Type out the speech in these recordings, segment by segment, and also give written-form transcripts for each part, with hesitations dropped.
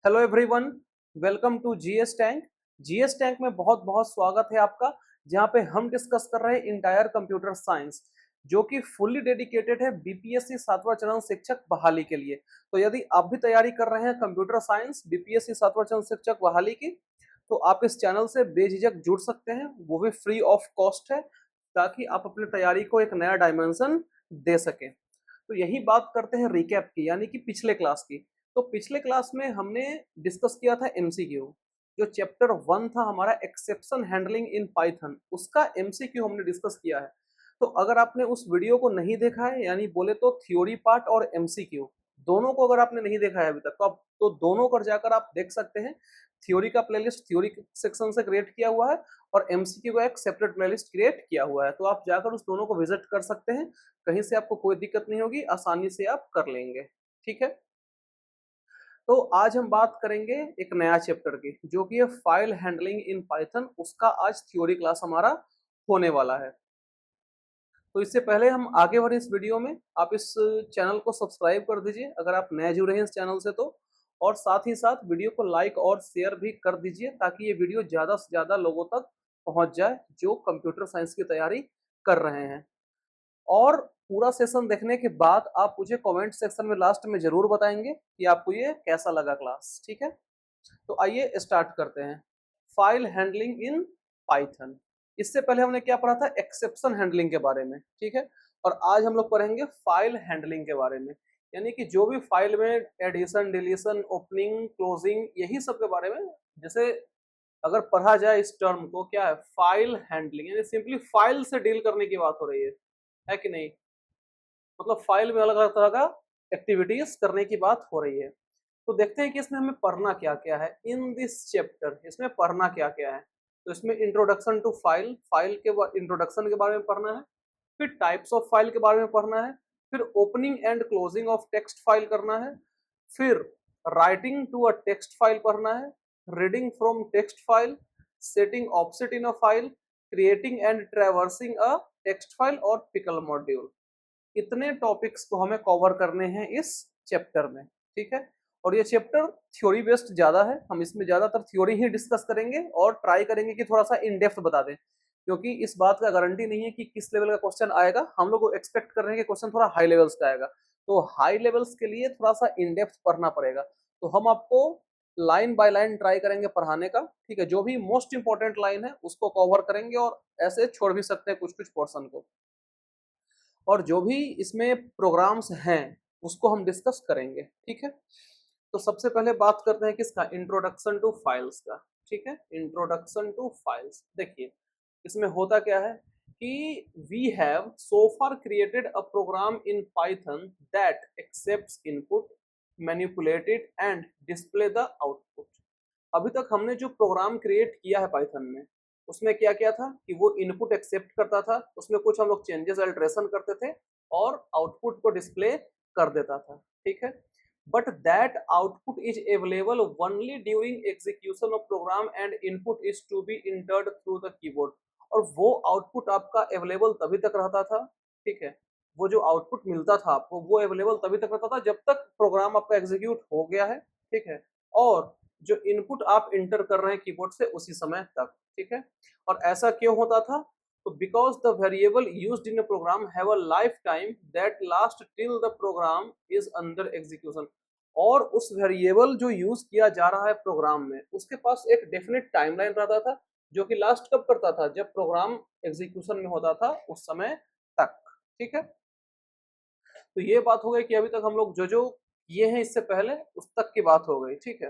Hello everyone, welcome to GS tank. GS tank में बहुत बहुत स्वागत है आपका, जहां पे हम डिस्कस कर रहे हैं इंटायर कंप्यूटर साइंस, जो कि फुल्ली डेडिकेटेड है बीपीएससी 7वां चरण शिक्षक बहाली के लिए। तो यदि आप भी तैयारी कर रहे हैं कंप्यूटर साइंस बीपीएससी 7वां चरण शिक्षक बहाली की, तो आप इस चैनल से बेझिझक जुड़ सकते हैं, वो भी फ्री ऑफ कॉस्ट है, ताकि आप अपनी तैयारी को एक नया डायमेंशन दे सकें। तो यही बात करते हैं रिकैप की, यानी कि पिछले क्लास की। तो पिछले क्लास में हमने डिस्कस किया था एमसीक्यू, जो चैप्टर 1 था हमारा एक्सेप्शन हैंडलिंग इन पाइथन, उसका एमसीक्यू हमने डिस्कस किया है। तो अगर आपने उस वीडियो को नहीं देखा है, यानी बोले तो थ्योरी पार्ट और एमसीक्यू दोनों को अगर आपने नहीं देखा है अभी तक, तो आप तो दोनों कर जाकर आप देख सकते हैं। थ्योरी का प्लेलिस्ट थ्योरी सेक्शन से क्रिएट किया हुआ है और एमसीक्यू का एक सेपरेट प्लेलिस्ट क्रिएट किया हुआ है, तो आप जाकर उस दोनों को विजिट कर सकते हैं। कहीं से आपको कोई दिक्कत नहीं होगी, आसानी से आप कर लेंगे। ठीक है, तो आज हम बात करेंगे एक नया चैप्टर की, जो कि है फाइल हैंडलिंग इन पाइथन। उसका आज थ्योरी क्लास हमारा होने वाला है। तो इससे पहले हम आगे बढ़े इस वीडियो में, आप इस चैनल को सब्सक्राइब कर दीजिए अगर आप नए जुड़े हैं इस चैनल से तो, और साथ ही साथ वीडियो को लाइक और शेयर भी कर दीजिए, ताकि ये वीडियो ज़्यादा से ज़्यादा लोगों तक पहुंच जाए जो कंप्यूटर साइंस की तैयारी कर रहे हैं। और पूरा सेशन देखने के बाद आप मुझे कमेंट सेक्शन में लास्ट में जरूर बताएंगे कि आपको ये कैसा लगा क्लास। ठीक है, तो आइए स्टार्ट करते हैं। File handling in Python. इससे पहले हमने क्या पढ़ा था, एक्सेप्शन हैंडलिंग के बारे में। ठीक है, और आज हम लोग पढ़ेंगे फाइल हैंडलिंग के बारे में, यानी कि जो भी फाइल में एडिशन, डिलीशन, ओपनिंग, क्लोजिंग, यही सब के बारे में। जैसे अगर पढ़ा जाए इस टर्म को, क्या है फाइल हैंडलिंग, यानी सिंपली फाइल से डील करने की बात हो रही है कि नहीं। मतलब फाइल में अलग अलग तरह का एक्टिविटीज करने की बात हो रही है। तो देखते हैं कि इसमें हमें पढ़ना क्या क्या है इन दिस चैप्टर। इसमें पढ़ना क्या क्या है, तो इसमें इंट्रोडक्शन टू फाइल, फाइल के इंट्रोडक्शन के बारे में पढ़ना है। फिर टाइप्स ऑफ फाइल के बारे में पढ़ना है। फिर opening and closing of text file करना है। फिर writing to a text file पढ़ना है। Reading from text file, setting offset in a file, creating and traversing a text file और पिकल मॉड्यूल। इतने टॉपिक्स को हमें कवर करने हैं इस चैप्टर में। ठीक है, और ये चैप्टर थ्योरी बेस्ड ज्यादा है, हम इसमें ज्यादातर थ्योरी ही डिस्कस करेंगे और ट्राई करेंगे कि थोड़ा सा इन डेप्थ बता दें, क्योंकि इस बात का गारंटी नहीं है कि किस लेवल का क्वेश्चन आएगा। हम लोग एक्सपेक्ट कर रहे हैं कि क्वेश्चन थोड़ा हाई लेवल्स का आएगा, तो हाई लेवल्स के लिए थोड़ा सा इन डेप्थ पढ़ना पड़ेगा। तो हम आपको लाइन बाय लाइन ट्राई करेंगे पढ़ाने का। ठीक है, जो भी मोस्ट इंपॉर्टेंट लाइन है उसको कवर करेंगे, और ऐसे छोड़ भी सकते हैं कुछ कुछ पोर्शन को, और जो भी इसमें प्रोग्राम्स हैं उसको हम डिस्कस करेंगे। ठीक है, तो सबसे पहले बात करते हैं किसका, इंट्रोडक्शन टू फाइल्स का। ठीक है, इंट्रोडक्शन टू फाइल्स। देखिए इसमें होता क्या है कि we have so far created a program in Python that accepts input, manipulated and display the output. अभी तक हमने जो प्रोग्राम क्रिएट किया है पाइथन में, उसमें क्या क्या था कि वो इनपुट एक्सेप्ट करता था, उसमें कुछ हम लोग चेंजेस अल्ट्रेशन करते थे और आउटपुट को डिस्प्ले कर देता था। ठीक है, but that output is available only during execution of program and input is to be entered through the keyboard. और वो आउटपुट आपका अवेलेबल तभी तक रहता था। ठीक है, वो जो आउटपुट मिलता था आपको वो अवेलेबल तभी तक रहता था जब तक प्रोग्राम आपका एग्जीक्यूट हो गया है। ठीक है, और जो इनपुट आप इंटर कर रहे हैं कीबोर्ड से उसी समय तक। ठीक है, और ऐसा क्यों होता था, तो because the variable used in a program have a life time that last till the program is under execution. और उस वेरिएबल जो यूज किया जा रहा है प्रोग्राम में, उसके पास एक डेफिनेट टाइमलाइन रहता था, जो कि लास्ट कब करता था, जब प्रोग्राम एग्जीक्यूशन में होता था उस समय तक। ठीक है, तो ये बात हो गई कि अभी तक हम लोग जो जो किए हैं इससे पहले उस तक की बात हो गई। ठीक है,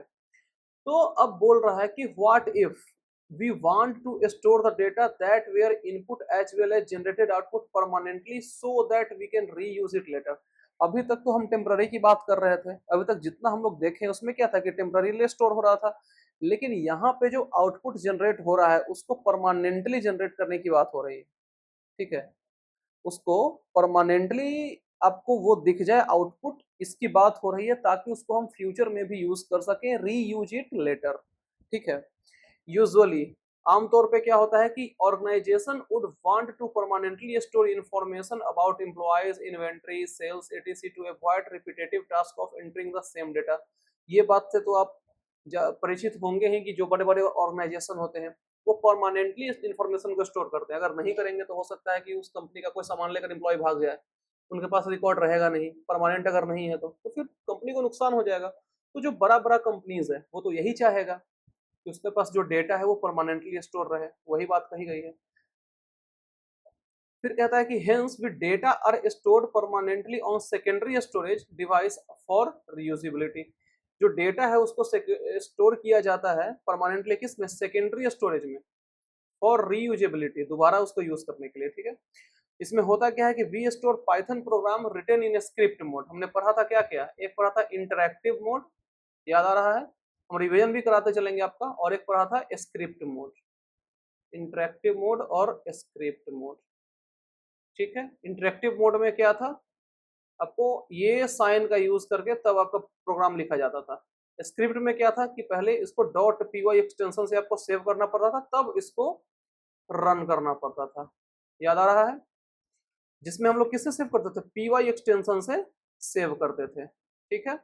तो अब बोल रहा है कि what if we want to store the data that were input as well as generated output permanently so that we can reuse it later. अभी तक तो हम टेम्पररी की बात कर रहे थे, अभी तक जितना हम लोग देखे उसमें क्या था कि टेम्पररीली स्टोर हो रहा था, लेकिन यहाँ पे जो आउटपुट जनरेट हो रहा है उसको परमानेंटली जनरेट करने की बात हो रही है। ठीक है, उसको परमानेंटली आपको वो दिख जाए आउटपुट, इसकी बात हो रही है, ताकि उसको हम फ्यूचर में भी यूज कर सकें, री यूज इट लेटर। ठीक है, यूजुअली आमतौर पे क्या होता है कि organisation would want to permanently store information about employees, inventory, sales, etc to avoid repetitive task of entering the same data. ये बात से तो आप परिचित होंगे ही कि जो बड़े बड़े ऑर्गेनाइजेशन होते हैं वो परमानेंटली इस इंफॉर्मेशन को स्टोर करते हैं। अगर नहीं करेंगे तो हो सकता है कि उस कंपनी का कोई सामान लेकर एम्प्लॉय भाग जाए, उनके पास रिकॉर्ड रहेगा नहीं, परमानेंट अगर नहीं है तो फिर कंपनी को नुकसान हो जाएगा। तो जो बड़ा बड़ा कंपनीज है वो तो यही चाहेगा कि उसके पास जो डेटा है वो परमानेंटली स्टोर रहे, वही बात कही गई है। फिर कहता है कि hence we data are stored permanently on secondary storage device for reusability. जो डेटा है उसको स्टोर किया जाता है परमानेंटली किसमें, सेकेंडरी स्टोरेज में, फॉर रीयूजेबिलिटी, दोबारा उसको यूज करने के लिए, ठीक है। इसमें होता क्या है कि we store Python program written in script mode. हमने पढ़ा था क्या क्या, एक पढ़ा था इंटरैक्टिव मोड, याद आ रहा है, हम रिवीजन भी कराते चलेंगे आपका, और एक पढ़ा था स्क्रिप्ट मोड, इंटरैक्टिव मोड और स्क्रिप्ट मोड, ठीक है। इंटरेक्टिव मोड में क्या था, आपको ये साइन का यूज करके तब आपका प्रोग्राम लिखा जाता था। स्क्रिप्ट में क्या था कि पहले इसको डॉट पी एक्सटेंशन से आपको सेव करना पड़ता था, तब इसको रन करना पड़ता था, याद आ रहा है। जिसमें हम लोग किससे सेव करते थे, पी एक्सटेंशन से सेव करते थे, ठीक है।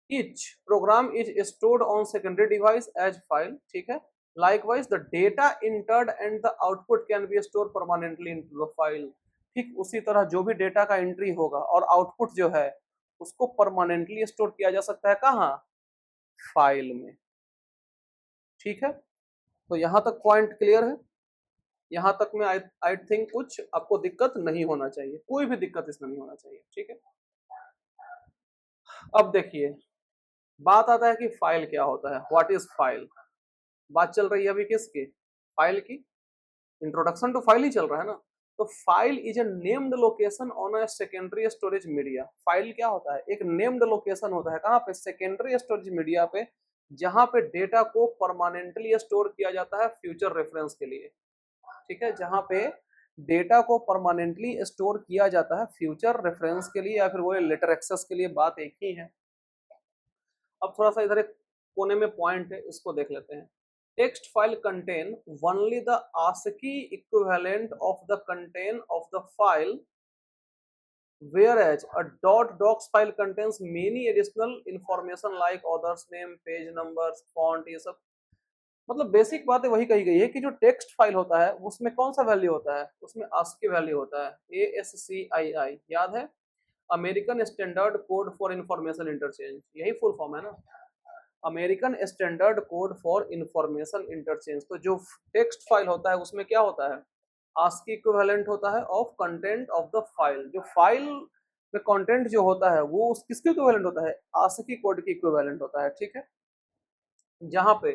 Each program is stored on secondary device as file, ठीक है। Likewise, the data entered and the output can be stored permanently into the file। ठीक उसी तरह जो भी डेटा का एंट्री होगा और आउटपुट जो है उसको परमानेंटली स्टोर किया जा सकता है, कहाँ, फाइल में, ठीक है। तो यहां तक पॉइंट क्लियर है। यहां तक में आई थिंक कुछ आपको दिक्कत नहीं होना चाहिए, कोई भी दिक्कत इसमें नहीं होना चाहिए, ठीक है। अब देखिए बात आता है कि फाइल क्या होता है, व्हाट इज फाइल। बात चल रही है अभी किसकी, फाइल की, इंट्रोडक्शन टू फाइल ही चल रहा है ना। तो file is a named location on a secondary storage media. File क्या होता है, एक नेम्ड लोकेशन होता है, कहाँ पे, सेकेंडरी स्टोरेज मीडिया पे, जहां पे डेटा को परमानेंटली स्टोर किया जाता है फ्यूचर रेफरेंस के लिए, ठीक है। जहां पे डेटा को परमानेंटली स्टोर किया जाता है फ्यूचर रेफरेंस के लिए, या फिर वो लेटर एक्सेस के लिए, बात एक ही है। अब थोड़ा सा इधर एक कोने में पॉइंट है, इसको देख लेते हैं। Text file contain only the ASCII equivalent of the content of the file, whereas a .docs file contains many additional information like author's name, page numbers, font, ये सब। मतलब बेसिक बातें वही कही गई है कि जो टेक्स्ट फाइल होता है उसमें कौन सा वैल्यू होता है, उसमें ASCII वैल्यू होता है, ASCII, याद है, American standard code for information interchange, यही फुल फॉर्म है ना, American standard code for information interchange. तो जो टेक्स्ट फाइल होता है उसमें क्या होता है, ASCII इक्विवेलेंट होता है of content of the file. जो फाइल में कंटेंट जो होता है वो किसके इक्विवेलेंट होता है, ASCII कोड के इक्विवेलेंट होता है, ठीक है। जहां पे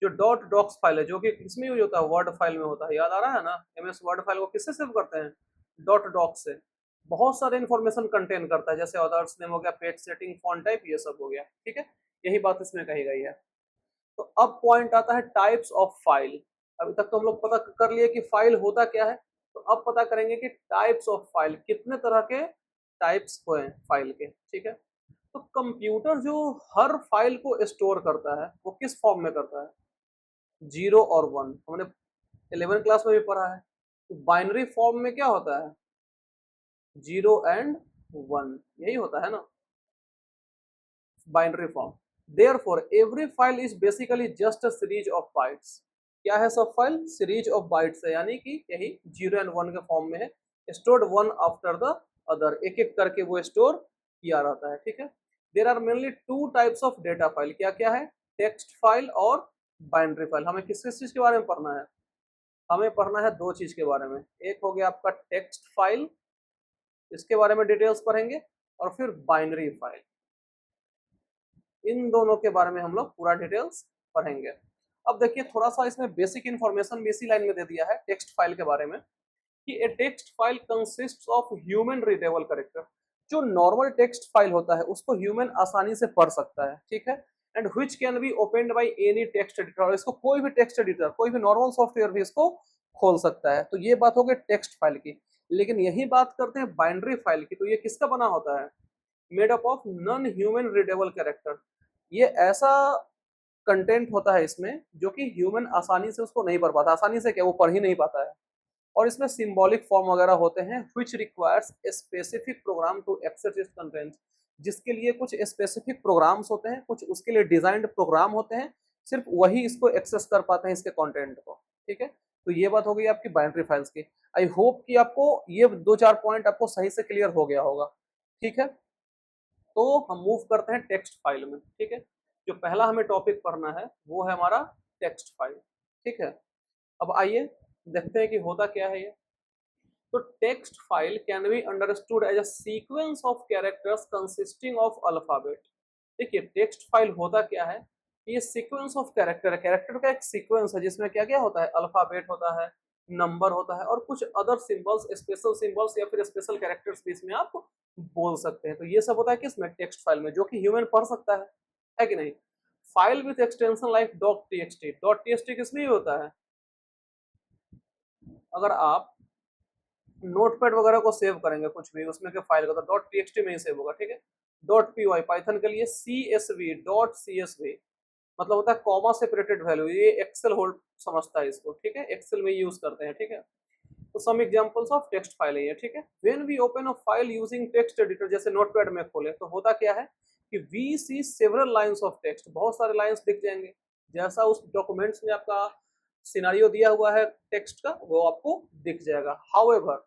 जो डॉट डॉक्स फाइल है, जो कि किसमें यूज होता है, वर्ड फाइल में होता है, याद आ रहा है ना, MS वर्ड फाइल को किससे सेव करते हैं, डॉट डॉक से। बहुत सारे इंफॉर्मेशन कंटेन करता है, जैसे ऑथर्स नेम हो गया, पेज सेटिंग, फॉन्ट टाइप, ये सब हो गया, ठीक है। यही बात इसमें कही गई है। तो अब पॉइंट आता है टाइप्स ऑफ फाइल। अभी तक तो हम लोग पता कर लिए कि फाइल होता क्या है, तो अब पता करेंगे कि टाइप्स ऑफ फाइल, कितने तरह के टाइप्स हुए फाइल के, ठीक है। तो कंप्यूटर जो हर फाइल को स्टोर करता है वो किस फॉर्म में करता है, 0 और 1, हमने 11 क्लास में भी पढ़ा है। तो बाइनरी फॉर्म में क्या होता है, 0 एंड 1, यही होता है ना, binary form. Therefore, every file is basically just a series of bytes। क्या है सब फाइल, सीरीज ऑफ बाइट्स है, यानी कि यही 0 एंड 1 के फॉर्म में है, stored one after the other, एक एक करके वो स्टोर किया रहता है, ठीक है। There are mainly two types of data file, क्या क्या है, टेक्स्ट फाइल और बाइनरी फाइल। हमें किस किस चीज के बारे में पढ़ना है, हमें पढ़ना है दो चीज के बारे में, एक हो गया आपका टेक्स्ट फाइल, इसके बारे में डिटेल्स पढ़ेंगे, और फिर बाइनरी फाइल, इन दोनों के बारे में हम लोग पूरा डिटेल्स पढ़ेंगे। अब देखिए थोड़ा सा इसमें बेसिक इन्फॉर्मेशन भी इसी लाइन में दे दिया है टेक्स्ट फाइल के बारे में, कि ए text file consists of human readable character. जो नॉर्मल टेक्स्ट फाइल होता है उसको ह्यूमन आसानी से पढ़ सकता है, ठीक है। And which can be opened by any text editor, इसको कोई भी टेक्स्ट एडिटर, कोई भी नॉर्मल सॉफ्टवेयर भी इसको खोल सकता है। तो ये बात हो गई टेक्स्ट फाइल की। लेकिन यही बात करते हैं बाइनरी फाइल की, तो ये किसका बना होता है, made up of non human readable character. ये ऐसा कंटेंट होता है इसमें जो कि ह्यूमन आसानी से उसको नहीं पढ़ पाता, आसानी से क्या, वो पढ़ ही नहीं पाता है। और इसमें सिंबॉलिक फॉर्म वगैरह होते हैं, which requires a specific program to access its content. जिसके लिए कुछ स्पेसिफिक प्रोग्राम्स होते हैं, कुछ उसके लिए डिजाइंड प्रोग्राम होते हैं, सिर्फ वही इसको एक्सेस कर पाते हैं इसके कंटेंट को। ठीक है, तो ये बात हो गई आपकी बाइनरी फाइल्स की। आई होप कि आपको ये दो चार पॉइंट आपको सही से क्लियर हो गया होगा। ठीक है, तो हम मूव करते हैं टेक्स्ट फाइल में। ठीक है, जो पहला हमें टॉपिक पढ़ना है वो है हमारा टेक्स्ट फाइल। ठीक है, अब आइए देखते हैं कि होता क्या है ये। तो text file can be understood as a sequence of characters consisting of alphabet. देखिए टेक्स्ट फाइल होता क्या है, ये सीक्वेंस ऑफ कैरेक्टर है, कैरेक्टर का एक सीक्वेंस है जिसमें क्या क्या होता है, अल्फाबेट होता है, नंबर होता है और कुछ अदर सिंबल्स, स्पेशल सिंबल्स या फिर स्पेशल कैरेक्टर्स भी इसमें आप बोल सकते हैं। तो ये सब होता है किसमें, टेक्स्ट फाइल में, जो कि ह्यूमन पढ़ सकता है कि नहीं। File with extension like dot TXT, dot TXT किसमें भी होता है, अगर आप नोटपैड वगैरह को सेव करेंगे कुछ भी उसमें के फाइल का, तो डॉट टीएक्सटी में ही सेव होगा। ठीक है, डॉट पीवाई पाइथन के लिए, सीएसवी डॉट सीएसवी मतलब होता है कॉमा सेपरेटेड वैल्यू, ये एक्सेल होल्ड समझता है इसको। ठीक है, एक्सेल में यूज करते हैं। ठीक है, तो some examples of text file है ये। ठीक है, when we open a file using text editor, जैसे नोटपैड में खोले तो होता क्या है कि we see several lines of text, बहुत सारे लाइंस दिख जाएंगे, जैसा उस डॉक्यूमेंट्स में आपका सिनारियो दिया हुआ है टेक्स्ट का वो आपको दिख जाएगा। However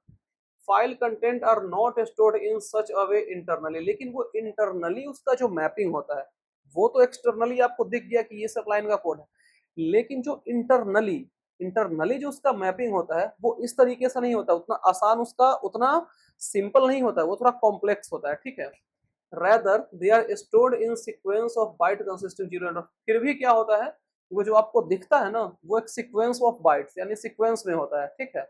file content are not stored in such a way internally, लेकिन वो इंटरनली उसका जो मैपिंग होता है वो तो एक्सटर्नली आपको दिख गया कि ये सब लाइन का कोड है, लेकिन जो इंटरनली इंटरनली जो उसका मैपिंग होता है वो इस तरीके से नहीं होता, उतना आसान, उसका उतना सिंपल नहीं होता है, वो थोड़ा कॉम्प्लेक्स होता है। ठीक है, rather they are stored in sequence of byte consisting 0 and 1। फिर भी क्या होता है, वो जो आपको दिखता है ना वो एक सीक्वेंस ऑफ बाइट्स यानी सीक्वेंस में होता है। ठीक है,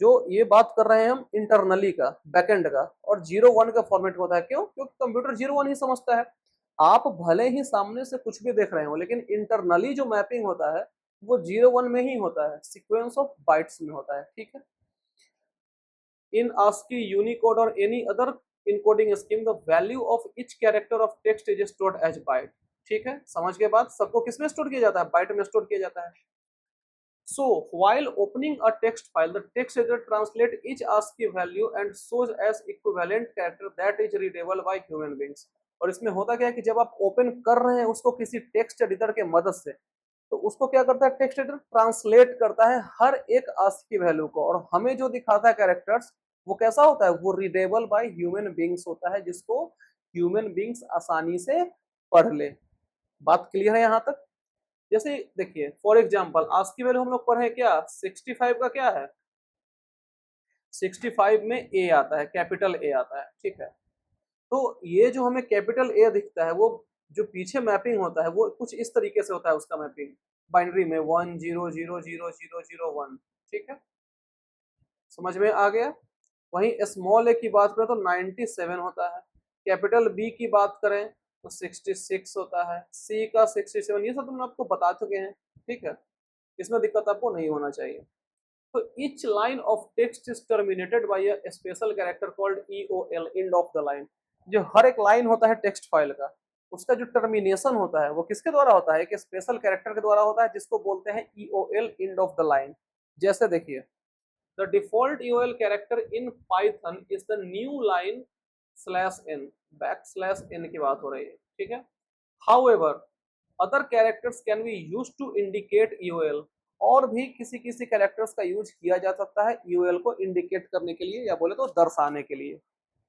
जो ये बात कर रहे हैं हम इंटरनली का, बैकएंड का, और 0 1 का फॉर्मेट होता है। क्यों, क्योंकि कंप्यूटर 0 1 ही समझता है। आप भले ही सामने से कुछ भी देख रहे हो लेकिन इंटरनली जो मैपिंग होता है वो 0 1 में ही होता है, सीक्वेंस ऑफ बाइट्स में होता है। ठीक है, in ASCII, Unicode or any other encoding scheme, the value of each character of text is stored as byte। ठीक है, समझ के बाद सबको किसमें स्टोर किया जाता है, बाइट में स्टोर किया जाता है। So while opening a text file, the text editor translate each ASCII value and shows as equivalent character that is readable by human beings। और इसमें होता क्या है कि जब आप ओपन कर रहे हैं उसको किसी टेक्स्ट एडिटर के मदद से, तो उसको क्या करता है टेक्स्ट एडिटर, ट्रांसलेट करता है हर एक ASCII वैल्यू को, और हमें जो दिखाता है कैरेक्टर्स वो कैसा होता है, वो रीडेबल बाय ह्यूमन बींग्स होता है, जिसको ह्यूमन बींग्स आसानी से पढ़ ले। बात क्लियर है यहाँ तक। जैसे देखिए फॉर एग्जांपल आज की वैल्यू हम लोग पढ़े क्या, 65 का क्या है, 65 में ए आता है, कैपिटल ए आता है। ठीक है, तो ये जो हमें कैपिटल ए दिखता है वो जो पीछे मैपिंग होता है वो कुछ इस तरीके से होता है उसका मैपिंग, बाइनरी में 10000001। ठीक है, समझ में आ गया। वहीं स्मॉल ए की बात करें तो 97 होता है, कैपिटल बी की बात करें तो 66 होता है, सी का 67, ये सब तो हम आपको बता चुके हैं। ठीक है, इसमें दिक्कत आपको नहीं होना चाहिए। तो each line of text is terminated bye a special character called EOL, and of the line. जो हर एक लाइन होता है टेक्स्ट फाइल का, उसका जो टर्मिनेशन होता है वो किसके द्वारा होता है, एक स्पेशल कैरेक्टर के द्वारा होता है जिसको बोलते हैं EOL, and of the line. जैसे देखिए the default UL character in Python is the new line /n, backslash n की बात हो रही है। ठीक है, however other characters can be used to indicate UL, और भी किसी किसी कैरेक्टर्स का यूज किया जा सकता है यूएल को इंडिकेट करने के लिए या बोले तो दर्शाने के लिए।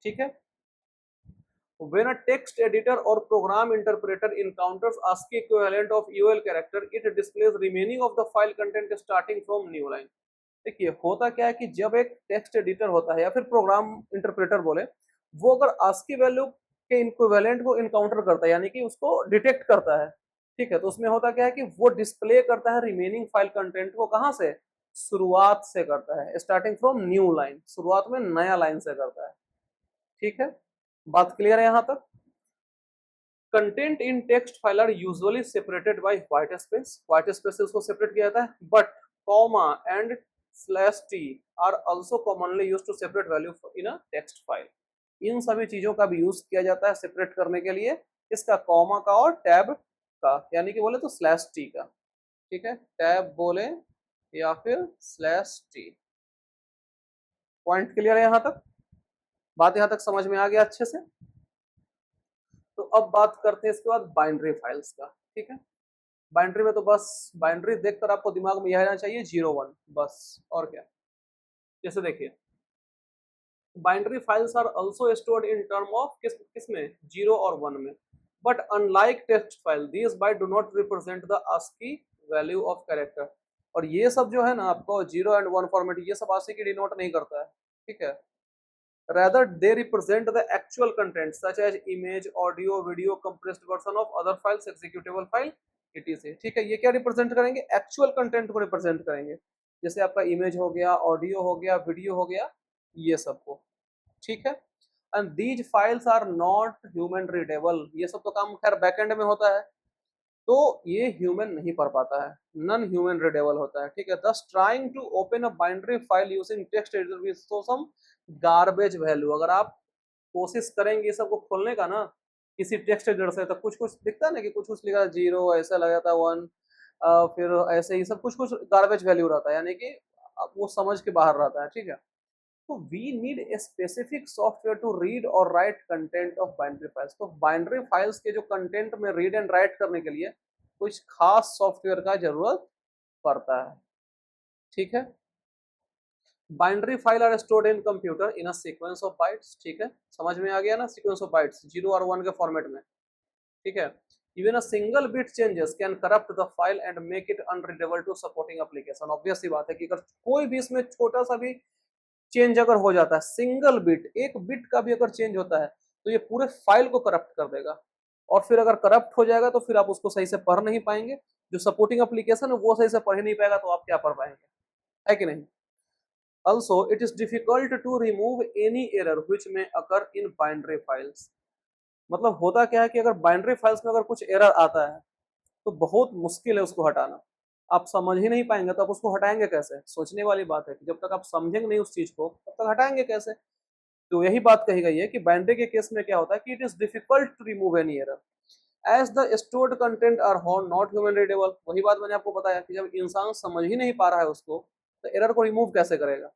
ठीक है, when a text editor or program interpreter encounters ASCII equivalent of UL character, it displays remaining of the file content starting from new line। देखिए होता क्या है कि जब एक टेक्स्ट एडिटर होता है या फिर प्रोग्राम इंटरप्रेटर बोले, वो अगर ASCII वैल्यू के इक्विवेलेंट को इनकाउंटर करता है यानी कि उसको डिटेक्ट करता है। ठीक है, तो उसमें होता क्या है कि वो डिस्प्ले करता है रिमेनिंग फाइल कंटेंट को, कहां से, शुरुआत से करता है, स्टार्टिंग फ्रॉम न्यू लाइन, शुरुआत में नया लाइन से करता है। ठीक है, बात क्लियर है यहां तक। Content in text file are usually separated by white space, white space से उसको सेपरेट किया जाता है, but comma and slash T are also commonly used to separate value in a text file. इन सभी चीजों का भी यूज किया जाता है सेपरेट करने के लिए, इसका कॉमा का और टैब का, यानी कि बोले तो स्लैश टी का। ठीक है, टैब बोले या फिर स्लैश टी। पॉइंट क्लियर है यहाँ तक, बात यहाँ तक समझ में आ गया अच्छे से। तो अब बात करते हैं इसके बाद बाइनरी फाइल्स का, ठीक है। बाइनरी में तो बस बाइनरी देखकर आपको दिमाग में यह आना चाहिए 0 1 बस, और क्या। जैसे देखिए, binary files are also stored in term of किसमें, 0 और 1 में। But unlike text file, these byte do not represent the ASCII value of character. और ये सब जो है ना आपको 0 and 1 फॉर्मेट, ये सब ASCII की डिनोट नहीं करता है, ठीक है। rather they represent the actual content such as image, audio, video, compressed version of other files, executable file, etc। ठीक है, ये क्या रिप्रेजेंट करेंगे, एक्चुअल कंटेंट को रिप्रेजेंट करेंगे, जैसे आपका इमेज हो गया, ऑडियो हो गया, वीडियो हो गया, ये सबको, ठीक है। And these files are not human readable, ये सब तो काम खैर बैकएंड में होता है, तो ये ह्यूमन नहीं पढ़ पाता है, नॉन ह्यूमन रीडेबल होता है, ठीक है। Thus trying to open a binary file using text editor with some garbage value, अगर आप कोशिश करेंगे ये सबको खोलने का ना किसी टेक्स्ट एडिटर से, तो कुछ कुछ दिखता है ना कि कुछ कुछ लिखा 0, ऐसा लगा था 1, फिर ऐसे ही सब कुछ कुछ गार्बेज वैल्यू रहता है, यानी कि वो समझ के बाहर रहता है, ठीक है। तो we need a specific software to read और write content of binary files. तो बाइनरी फाइल्स के जो कंटेंट में रीड एंड राइट करने के लिए कुछ खास सॉफ्टवेयर का जरूरत पड़ता है, ठीक है। Binary file are stored in computer in a sequence of bytes, ठीक है, समझ में आ गया ना, सीक्वेंस ऑफ बाइट्स 0 और 1 के फॉर्मेट में, ठीक है। Even a single bit changes can corrupt the file and make it unreadable to supporting application. Obvious सी बात है कि अगर कोई भी इसमें छोटा सा भी चेंज अगर हो जाता है, सिंगल बिट, एक बिट का भी अगर चेंज होता है, तो ये पूरे फाइल को करप्ट कर देगा, और फिर अगर करप्ट हो जाएगा तो फिर आप उसको सही से पढ़ नहीं पाएंगे, जो सपोर्टिंग एप्लीकेशन है वो सही से पढ़ ही नहीं पाएगा, तो आप क्या पढ़ पाएंगे, है कि नहीं। Also, it is difficult to remove any error which may occur in binary files। मतलब होता क्या है कि अगर बाइनरी फाइल्स में अगर कुछ एरर आता है तो बहुत मुश्किल है उसको हटाना, आप समझ ही नहीं पाएंगे तो आप उसको हटाएंगे कैसे, सोचने वाली बात है कि जब तक आप समझेंगे नहीं उस चीज को तब तक हटाएंगे कैसे। तो यही बात कही गई है कि बाइनरी के केस में क्या होता है कि it is difficult to remove any error as the stored content are not human readable. वही बात मैंने आपको बताया कि जब इंसान समझ ही नहीं पा रहा है उसको, तो एरर को रिमूव कैसे करेगा।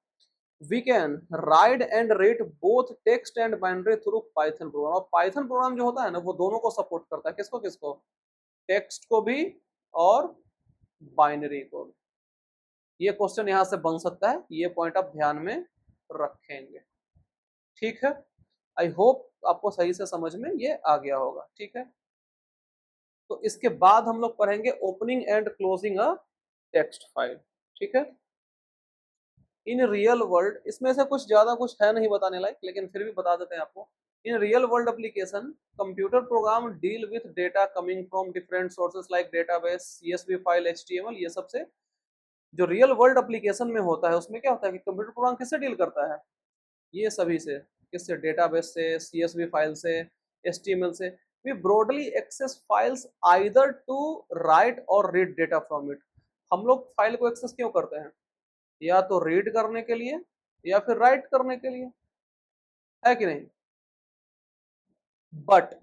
We can write and read both text and binary through Python program. और पाइथन प्रोग्राम जो होता है ना वो दोनों को सपोर्ट करता है, किसको किसको, टेक्स्ट को भी और बाइनरी को भी। ये क्वेश्चन यहां से बन सकता है, ये पॉइंट आप ध्यान में रखेंगे, ठीक है। आई होप आपको सही से समझ में ये आ गया होगा, ठीक है। तो इसके बाद हम लोग पढ़ेंगे opening and closing a text file, ठीक है। इन रियल वर्ल्ड, इसमें से कुछ ज्यादा कुछ है नहीं बताने लायक, लेकिन फिर भी बता देते हैं आपको। In real world application, computer program deal with data coming from different sources like database, CSV file, HTML, ये सबसे जो रियल वर्ल्ड एप्लीकेशन में होता है उसमें क्या होता है कि कंप्यूटर प्रोग्राम किससे डील करता है, ये सभी से, किससे, डेटाबेस से, CSV फाइल से, HTML से। We broadly access files either to write or read data from it. हम लोग फाइल को एक्सेस क्यों करते हैं, या तो रीड करने के लिए या फिर राइट करने के लिए, है कि नहीं। But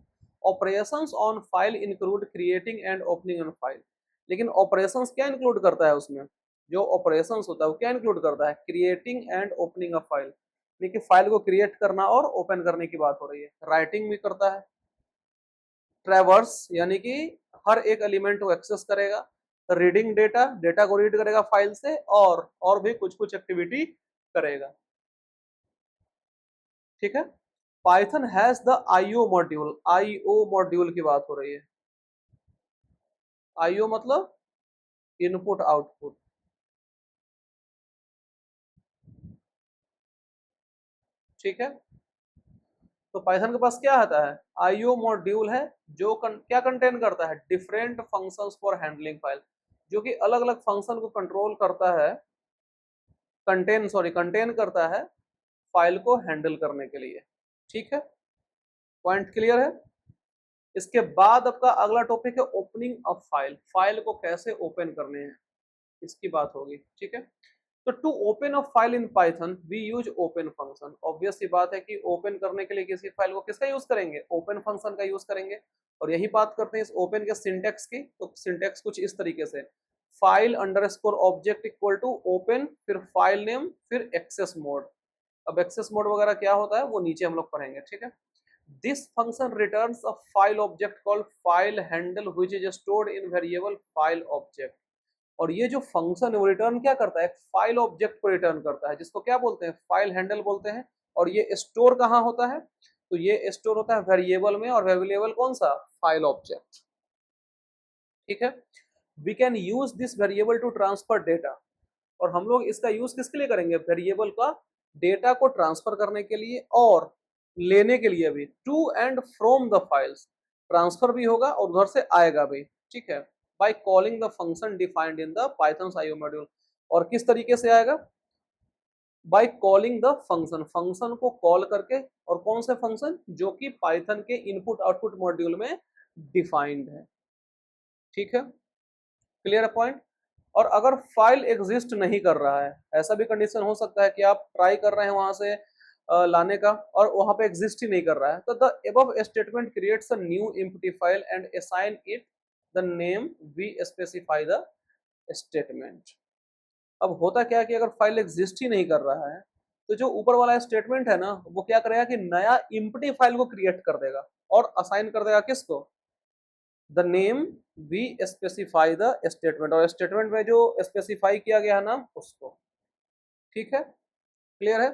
operations on file include creating and opening on file. लेकिन ऑपरेशंस क्या इंक्लूड करता है उसमें, जो ऑपरेशंस होता है वो क्या इंक्लूड करता है, creating and opening a file, यानी कि फाइल को क्रिएट करना और ओपन करने की बात हो रही है। राइटिंग भी करता है, ट्रैवर्स यानी कि हर एक एलिमेंट को एक्सेस करेगा, रीडिंग डेटा, डेटा को रीड करेगा फाइल से, और भी कुछ कुछ एक्टिविटी करेगा, ठीक है। Python has the IO module, IO module की बात हो रही है। IO मतलब इनपुट आउटपुट, ठीक है। तो पाइथन के पास क्या आता है, IO मॉड्यूल है, जो क्या कंटेन करता है, different functions for handling file, जो कि अलग अलग फंक्शन को कंट्रोल करता है, कंटेन करता है फाइल को हैंडल करने के लिए, ठीक है। पॉइंट क्लियर है। इसके बाद आपका अगला टॉपिक है ओपनिंग ऑफ फाइल, फाइल को कैसे ओपन करने हैं इसकी बात होगी, ठीक है। तो to open a file in Python we use open function. Obvious सी बात है कि ओपन करने के लिए किसी फाइल को किसका यूज करेंगे, ओपन फंक्शन का यूज करेंगे। और यही बात करते हैं इस ओपन के सिंटेक्स की। तो सिंटेक्स कुछ इस तरीके से, file underscore object equal to open, फिर फाइल नेम, फिर एक्सेस मोड। अब एक्सेस मोड वगैरह क्या होता है वो नीचे हम लोग पढ़ेंगे, ठीक है। This function returns a file object called file handle which is stored in variable file object. और ये जो फंक्शन है वो रिटर्न क्या करता है, एक फाइल ऑब्जेक्ट को रिटर्न करता है जिसको क्या बोलते हैं, फाइल हैंडल बोलते हैं। और ये स्टोर कहाँ होता है, तो ये स्टोर होता है वेरिएबल में, और वेरिएबल कौन सा, फाइल ऑब्जेक्ट। ठीक है, we can use this variable to transfer data. और हम लोग इसका यूज किसके लिए करेंगे, वेरिएबल का डेटा को ट्रांसफर करने के लिए और लेने के लिए भी, to and from the files, transfer भी होगा और उधर से आएगा भी। ठीक है, by calling the function defined in the Python IO module. और किस तरीके से आएगा, by calling the function, function को कॉल करके, और कौन से फंक्शन, जो कि पाइथन के इनपुट आउटपुट मॉड्यूल में डिफाइंड है। ठीक है, क्लियर है पॉइंट। और अगर फाइल एग्जिस्ट नहीं कर रहा है, ऐसा भी कंडीशन हो सकता है कि आप ट्राई कर रहे हैं वहां से लाने का और वहां पे एग्जिस्ट ही नहीं कर रहा है, तो the above statement creates a new empty file and assign it the name we specify the statement. अब होता क्या है कि अगर फाइल एग्जिस्ट ही नहीं कर रहा है, तो जो ऊपर वाला स्टेटमेंट है ना, वो क्या करेगा कि नया एम्प्टी फाइल को क्रिएट कर देगा और असाइन कर देगा किसको, the name we specify the statement, और स्टेटमेंट में जो स्पेसिफाई किया गया है नाम उसको। ठीक है, क्लियर है।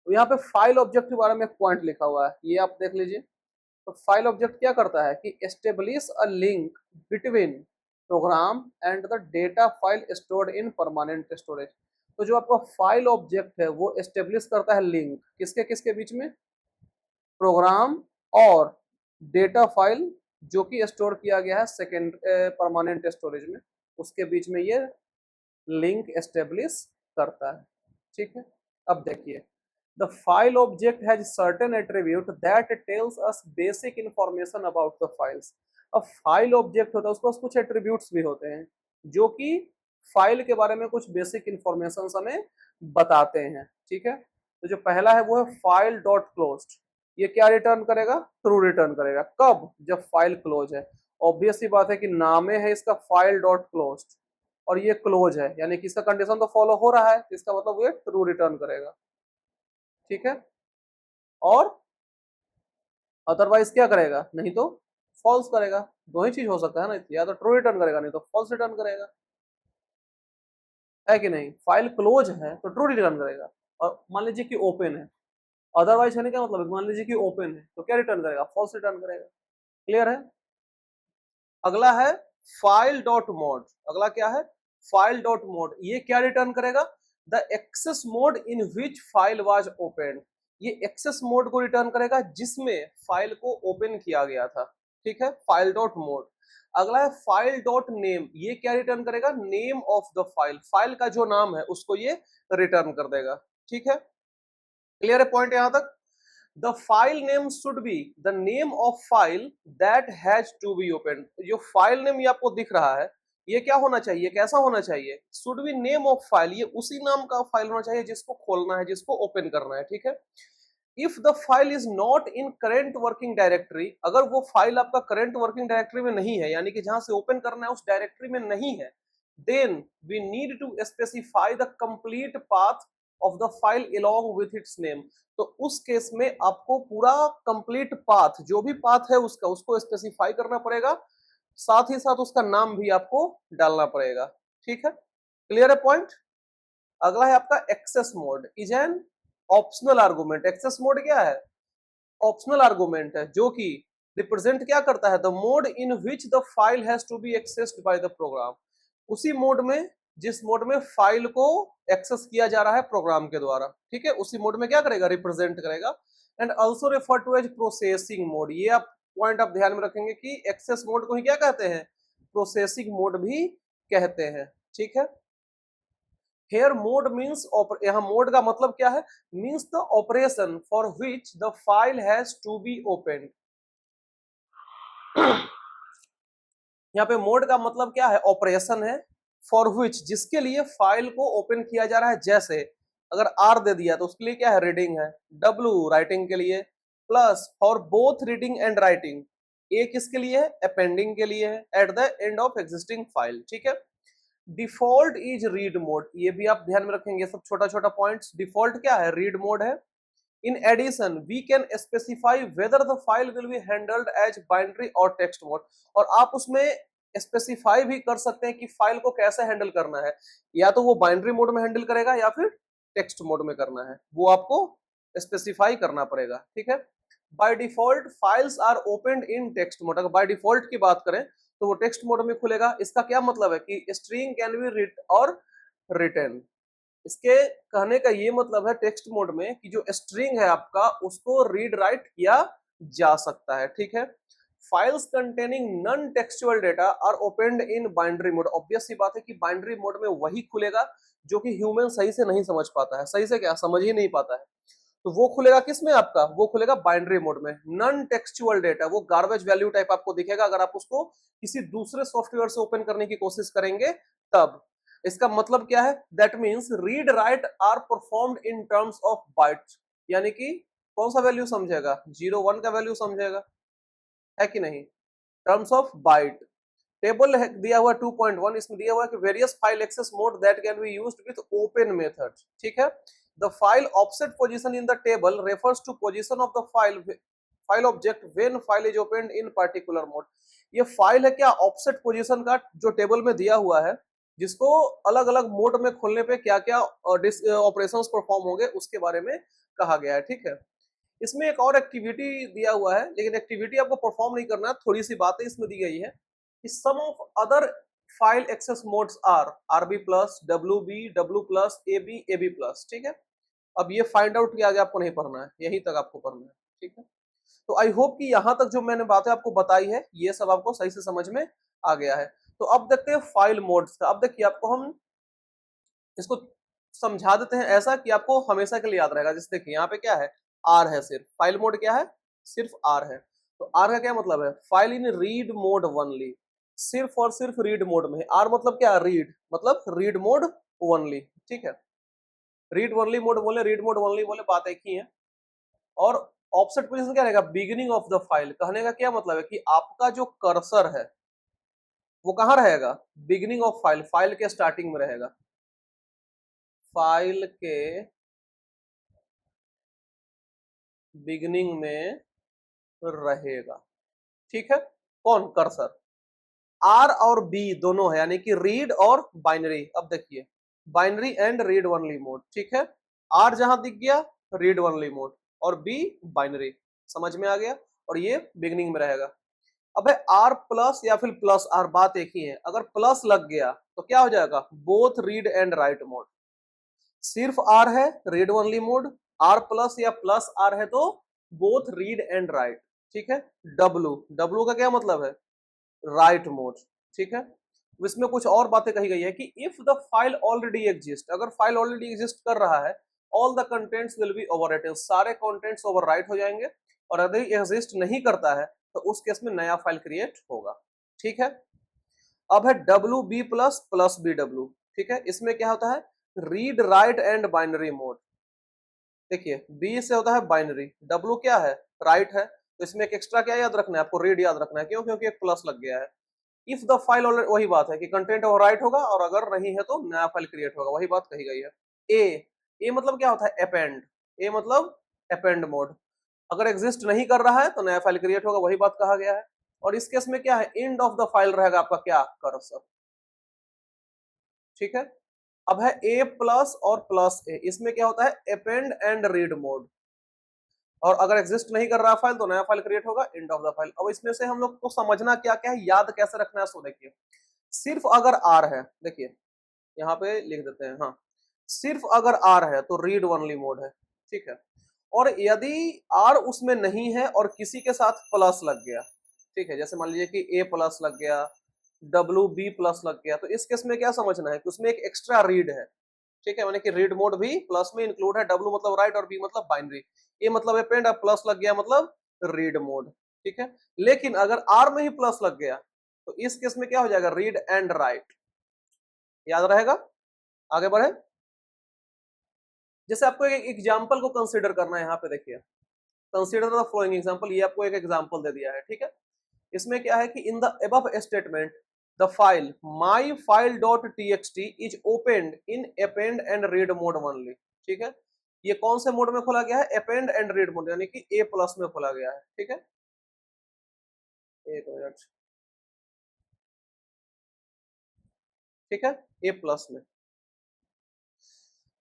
तो यहाँ पे फाइल ऑब्जेक्ट के बारे में एक पॉइंट लिखा हुआ है, ये आप देख लीजिए। तो फाइल ऑब्जेक्ट क्या करता है कि establish a link between program and the data file stored in permanent storage. तो जो आपका फाइल ऑब्जेक्ट है वो एस्टेब्लिश करता है लिंक किसके किसके बीच में, प्रोग्राम और डेटा फाइल जो कि स्टोर किया गया है सेकेंड परमानेंट स्टोरेज में, उसके बीच में ये लिंक एस्टेब्लिश करता है। ठीक है, अब देखिए, the file object has certain attribute that tells us basic information about the files. अब फाइल ऑब्जेक्ट होता है उसके पास कुछ एट्रीब्यूट्स भी होते हैं जो कि फाइल के बारे में कुछ बेसिक इंफॉर्मेशन हमें बताते हैं। ठीक है, तो जो पहला है वो है फाइल डॉट क्लोज्ड। ये क्या रिटर्न करेगा, ट्रू रिटर्न करेगा। कब, जब फाइल क्लोज है। ऑब्वियस सी बात है कि नाम है इसका फाइल डॉट क्लोज्ड और ये क्लोज है, यानी कि इसका कंडीशन तो फॉलो हो रहा है, इसका मतलब ये ट्रू रिटर्न करेगा। ठीक है, और अदरवाइज क्या करेगा, नहीं तो फॉल्स करेगा। दो ही चीज हो सकता है ना, या तो ट्रू रिटर्न करेगा नहीं तो फॉल्स रिटर्न करेगा, है कि नहीं। फाइल क्लोज है तो ट्रू रिटर्न करेगा, और मान लीजिए कि ओपन है, अदरवाइज है क्या मतलब, मान लीजिए कि ओपन है तो क्या रिटर्न करेगा, फॉल्स रिटर्न करेगा। क्लियर है। अगला है फाइल डॉट मोड। अगला क्या है, फाइल डॉट मोड। ये क्या रिटर्न करेगा, the access mode in which file was open. ये एक्सेस मोड को रिटर्न करेगा जिसमें फाइल को ओपन किया गया था। ठीक है, फाइल डॉट मोड। अगला है फाइल डॉट नेम। ये क्या रिटर्न करेगा, name of the file, file का जो नाम है उसको ये रिटर्न कर देगा। ठीक है, क्लियर है पॉइंट यहां तक। The file name should be the name of file that has to be open. जो फाइल नेम ये आपको दिख रहा है ये क्या होना चाहिए, कैसा होना चाहिए, should be name of file, ये उसी नाम का फाइल होना चाहिए जिसको खोलना है, जिसको ओपन करना है। ठीक है, if the file is not in current working directory, अगर वो फाइल आपका करंट वर्किंग डायरेक्टरी में नहीं है, यानी कि जहां से ओपन करना है उस डायरेक्टरी में नहीं है, then we need to specify the complete path of the file along with its name। तो उस केस में आपको पूरा कंप्लीट पाथ, जो भी पाथ है उसका, उसको स्पेसिफाई करना पड़ेगा, साथ ही साथ उसका नाम भी आपको डालना पड़ेगा। ठीक है, क्लियर है पॉइंट। अगला है आपका access mode is an optional argument. Access mode क्या है, ऑप्शनल आर्गुमेंट है जो कि रिप्रेजेंट क्या करता है, the mode in which the file has to be accessed by the program. उसी मोड में, जिस मोड में फाइल को एक्सेस किया जा रहा है प्रोग्राम के द्वारा। ठीक है, उसी मोड में क्या करेगा, रिप्रेजेंट करेगा। And also refer to as processing mode. ये आप पॉइंट आप ध्यान में रखेंगे कि एक्सेस मोड को ही क्या कहते हैं, प्रोसेसिंग मोड भी कहते हैं। ठीक है, हेयर मोड मीन्स, यहाँ मोड का मतलब क्या है, means the operation for which the file has to be open. यहाँ पे मोड का मतलब क्या है, ऑपरेशन है, फॉर विच जिसके लिए फाइल को ओपन किया जा रहा है। जैसे अगर आर दे दिया तो उसके लिए क्या है, रीडिंग है, डब्ल्यू राइटिंग के लिए, plus for both reading and writing, A किसके लिए है, अपेंडिंग के लिए है, at the end of existing file. ठीक है, डिफॉल्ट इज रीड मोड। ये भी आप ध्यान में रखेंगे, सब छोटा छोटा पॉइंट्स। डिफॉल्ट क्या है, रीड मोड है, In addition, we can specify whether the file will be handled as binary or text mode. और आप उसमें स्पेसिफाई भी कर सकते हैं कि फाइल को कैसे हैंडल करना है, या तो वो बाइनरी मोड में हैंडल करेगा या फिर टेक्स्ट मोड में करना है, वो आपको स्पेसिफाई करना पड़ेगा। ठीक है, by default files are opened in text mode. अगर बाय डिफॉल्ट की बात करें तो वो टेक्स्ट मोड में खुलेगा। इसका क्या मतलब है कि स्ट्रिंग कैन बी रीड और रिटर्न। इसके कहने का ये मतलब है टेक्स्ट मोड में कि जो स्ट्रिंग है आपका उसको रीड राइट किया जा सकता है। ठीक है, files containing non textual data are opened in binary mode. Obvious सी बात है कि बाइनरी मोड में वही खुलेगा जो कि ह्यूमन सही से नहीं समझ पाता है, सही से क्या समझ ही नहीं पाता है, तो वो खुलेगा किस में आपका, वो खुलेगा बाइनरी मोड में। नॉन टेक्सचुअल डेटा वो गार्बेज वैल्यू टाइप आपको दिखेगा अगर आप उसको किसी दूसरे सॉफ्टवेयर से ओपन करने की कोशिश करेंगे तब। इसका मतलब क्या है, that means read write are performed in terms of bytes, यानी कि कौन सा वैल्यू समझेगा, 0 1 का वैल्यू समझेगा, है कि नहीं, टर्म्स ऑफ बाइट। टेबल दिया हुआ 2.1, इसमें दिया हुआ है कि various file access mode that can be used with open method. ठीक है, the file offset position in the table refers to position of the file object when file is opened in particular mode. ये file है क्या, offset position का जो table में दिया हुआ है, जिसको अलग अलग मोड में खोलने पे क्या क्या ऑपरेशंस परफॉर्म होंगे उसके बारे में कहा गया है। ठीक है, इसमें एक और एक्टिविटी दिया हुआ है, लेकिन एक्टिविटी आपको परफॉर्म नहीं करना है, थोड़ी सी बातें इसमें दी गई है कि some of other file access modes are RB plus, W plus, A B plus. ठीक है, अब ये फाइंड आउट के आगे आपको नहीं पढ़ना है, यहीं तक आपको पढ़ना है। ठीक है, तो आई होप कि यहां तक जो मैंने बातें आपको बताई है ये सब आपको सही से समझ में आ गया है। तो अब देखते हैं फाइल मोड्स का। अब देखिए आपको हम इसको समझा देते हैं ऐसा कि आपको हमेशा के लिए याद रहेगा। जैसे देखिए यहाँ पे क्या है, आर है, सिर्फ फाइल मोड क्या है, सिर्फ आर है। तो आर का क्या मतलब है, file in read mode only, सिर्फ और सिर्फ रीड मोड में। आर मतलब क्या, रीड, मतलब रीड मोड ओनली। ठीक है, रीड ओनली मोड बोले, रीड मोड ओनली बोले, बात एक ही है। और ऑफसेट पोजीशन क्या रहेगा, बिगिनिंग ऑफ द फाइल। कहने का क्या मतलब है कि आपका जो कर्सर है वो कहाँ रहेगा, बिगिनिंग ऑफ फाइल, फाइल के स्टार्टिंग में रहेगा, फाइल के बिगिनिंग में रहेगा। ठीक है, कौन, कर्सर। आर और बी दोनों है, यानी कि रीड और बाइनरी। अब देखिए binary and read only mode. ठीक है, आर जहां दिख गया रीड ओनली मोड, और बी बाइनरी, समझ में आ गया, और ये बिगिनिंग में रहेगा। अब है आर प्लस या फिर प्लस आर, बात एक ही है। अगर प्लस लग गया तो क्या हो जाएगा, both read and write mode. सिर्फ आर है read only mode, r plus या प्लस आर है तो बोथ रीड एंड राइट। ठीक है, डब्लू, डब्लू का क्या मतलब है, राइट मोड। ठीक है, इसमें कुछ और बातें कही गई है कि if the file already exist, अगर फाइल ऑलरेडी एग्जिस्ट कर रहा है, all the contents will be overwritten, सारे कंटेंट्स ओवरराइट हो जाएंगे। और यदि एग्जिस्ट नहीं करता है तो उस केस में नया फाइल क्रिएट होगा। ठीक है, अब है W B plus plus B W. ठीक है, इसमें क्या होता है, read write and binary mode. देखिए बी से होता है बाइनरी, डब्ल्यू क्या है, राइट है, तो इसमें एक एक्स्ट्रा क्या याद रखना है आपको, रीड याद रखना है। क्यों, क्योंकि एक प्लस लग गया है। इफ द फाइल ऑलरेडी, वही बात है कि कंटेंट राइट होगा, और अगर नहीं है तो नया फाइल क्रिएट होगा, वही बात कही गई है। ए, ए मतलब क्या होता है, अपेंड, ए मतलब अपेंड मोड। अगर एग्जिस्ट नहीं कर रहा है तो नया फाइल क्रिएट होगा, वही बात कहा गया है। और इस केस में क्या है, एंड ऑफ द फाइल रहेगा आपका क्या, कर्सर। ठीक है, अब है ए प्लस और प्लस ए, इसमें क्या होता है, अपेंड एंड रीड मोड। और अगर एग्जिस्ट नहीं कर रहा फाइल तो नया फाइल क्रिएट होगा, एंड ऑफ द फाइल। अब इसमें से हम लोग को समझना क्या क्या है, याद कैसे रखना है, सो देखिए सिर्फ अगर आर है, देखिए यहाँ पे लिख देते हैं, हाँ सिर्फ अगर आर है तो रीड ओनली मोड है। ठीक है, और यदि आर उसमें नहीं है और किसी के साथ प्लस लग गया, ठीक है, जैसे मान लीजिए कि ए प्लस लग गया, डब्ल्यू बी प्लस लग गया, तो इस केस में क्या समझना है कि उसमें एक एक्स्ट्रा रीड है। ठीक है, माने कि रीड मोड भी प्लस में इंक्लूड है, डब्ल्यू मतलब राइट और बी मतलब बाइनरी, ए मतलब अपेंड, अब प्लस लग गया मतलब रीड मोड। ठीक है, लेकिन अगर आर में ही प्लस लग गया तो इस केस में क्या हो जाएगा, रीड एंड राइट। याद रहेगा, आगे बढ़े। जैसे आपको एक एग्जांपल को कंसीडर करना है, यहाँ पे देखिए कंसीडर द फॉलोइंग एग्जांपल, ये आपको एक एग्जांपल दे दिया है। ठीक है, इसमें क्या है कि in the above statement the file myfile.txt is opened in append and read mode only. ठीक है, ये कौन से मोड में खोला गया है? अपेंड एंड रीड मोड, यानी कि ए प्लस में खोला गया है। ठीक है, एक मिनट, ठीक है, ए प्लस में।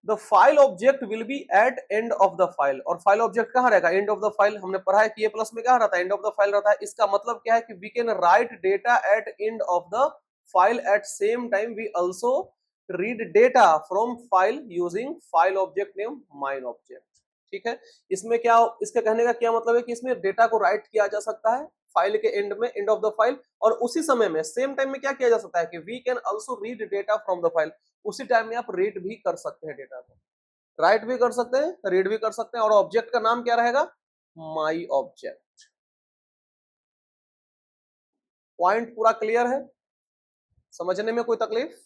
The file object will be at end of the file, और फाइल ऑब्जेक्ट कहाँ रहेगा? End of the file. हमने पढ़ा है कि ए प्लस में क्या रहता है? एंड ऑफ द फाइल रहता है। इसका मतलब क्या है कि we can write data at end of the file at same time we also read data from file using file object name mine object. ठीक है, इसमें क्या, इसके कहने का क्या मतलब है कि इसमें डेटा को राइट किया जा सकता है फाइल के एंड में, एंड ऑफ द फाइल, और उसी समय में सेम टाइम में क्या किया जा सकता है कि we can also read data from the file, उसी टाइम में आप रीड भी कर सकते हैं डेटा को, राइट भी कर सकते हैं, रीड भी कर सकते हैं, और ऑब्जेक्ट का नाम क्या रहेगा? माई ऑब्जेक्ट। पॉइंट पूरा क्लियर है? समझने में कोई तकलीफ?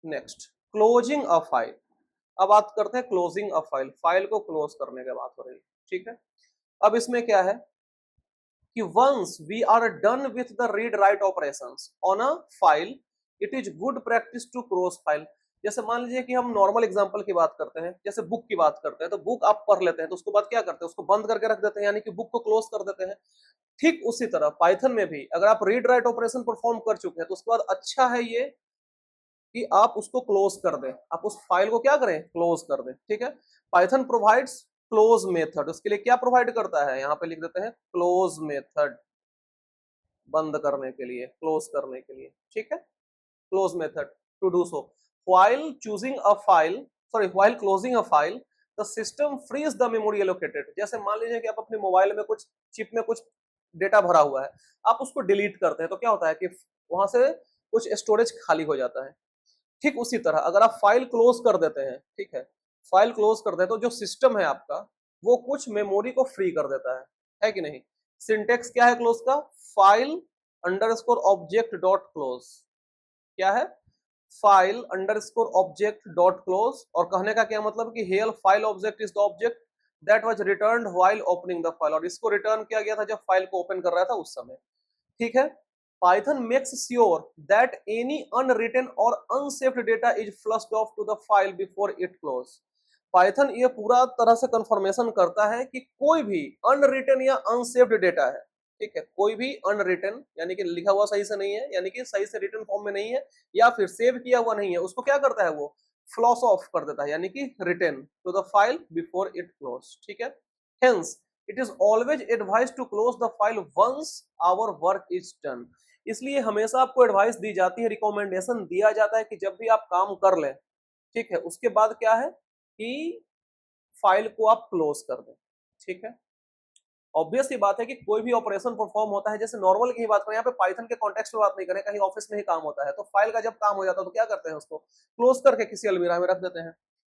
Next, closing a file. अब बात करते हैं क्लोजिंग अ फाइल, फाइल को क्लोज करने की बात हो रही है। ठीक है, अब इसमें क्या है कि once we are done with the read write operations on a file, it is good practice to close file. जैसे मान लीजिए कि हम नॉर्मल एग्जांपल की बात करते हैं, जैसे बुक की बात करते हैं, तो बुक आप पढ़ लेते हैं, तो उसके बाद क्या करते हैं? उसको बंद करके रख देते हैं, यानी कि बुक को क्लोज कर देते हैं। ठीक उसी तरह पाइथन में भी अगर आप रीड राइट ऑपरेशन परफॉर्म कर चुके हैं, तो उसके बाद अच्छा है ये कि आप उसको क्लोज कर दें, आप उस फाइल को क्या करें? क्लोज कर दें। ठीक है, पाइथन प्रोवाइड्स क्लोज मेथड, उसके लिए क्या प्रोवाइड करता है? यहाँ पे लिख देते हैं क्लोज मेथड, बंद करने के लिए, क्लोज करने के लिए। ठीक है, close method to do so while choosing a file, sorry while closing a file the system frees the memory allocated. जैसे मान लीजिए कि आप अपने मोबाइल में कुछ चिप में कुछ डेटा भरा हुआ है, आप उसको डिलीट करते हैं, तो क्या होता है कि वहां से कुछ स्टोरेज खाली हो जाता है। ठीक उसी तरह अगर आप फाइल क्लोज कर देते हैं, ठीक है, फाइल क्लोज कर देते हैं, तो जो सिस्टम है आपका वो कुछ मेमोरी को फ्री कर देता है कि नहीं? सिंटेक्स क्या है क्लोज का? File underscore object dot close. क्या है? File underscore object dot close, और कहने का क्या मतलब कि here file object is the object that was returned while opening the file, और इसको रिटर्न किया गया था जब फाइल को ओपन कर रहा था उस समय। ठीक है, Python makes sure that any unwritten or unsaved data is flushed off to the file before it close. Python ये पूरा तरह से कंफर्मेशन करता है कि कोई भी अनरिटन या अनसेव्ड डेटा है, ठीक है, कोई भी अनरिटन यानी कि लिखा हुआ सही से नहीं है, यानी कि सही से रिटन फॉर्म में नहीं है, या फिर सेव किया हुआ नहीं है, उसको क्या करता है? वो फ्लॉश ऑफ कर देता है, यानी कि return to the file before it close. ठीक है, hence it is always advise to close the file once our work is done. इसलिए हमेशा आपको एडवाइस दी जाती है, रिकमेंडेशन दिया जाता है कि जब भी आप काम कर लें, ठीक है, उसके बाद क्या है कि फाइल को आप क्लोज कर दें। ठीक है, ऑब्वियस ही बात है कि कोई भी ऑपरेशन परफॉर्म होता है, जैसे नॉर्मल की बात करें, यहाँ पे पाइथन के कॉन्टेक्स्ट में बात नहीं करें, कहीं ऑफिस में ही काम होता है, तो फाइल का जब काम हो जाता है तो क्या करते हैं? उसको क्लोज करके किसी अलमीरा में रख देते हैं।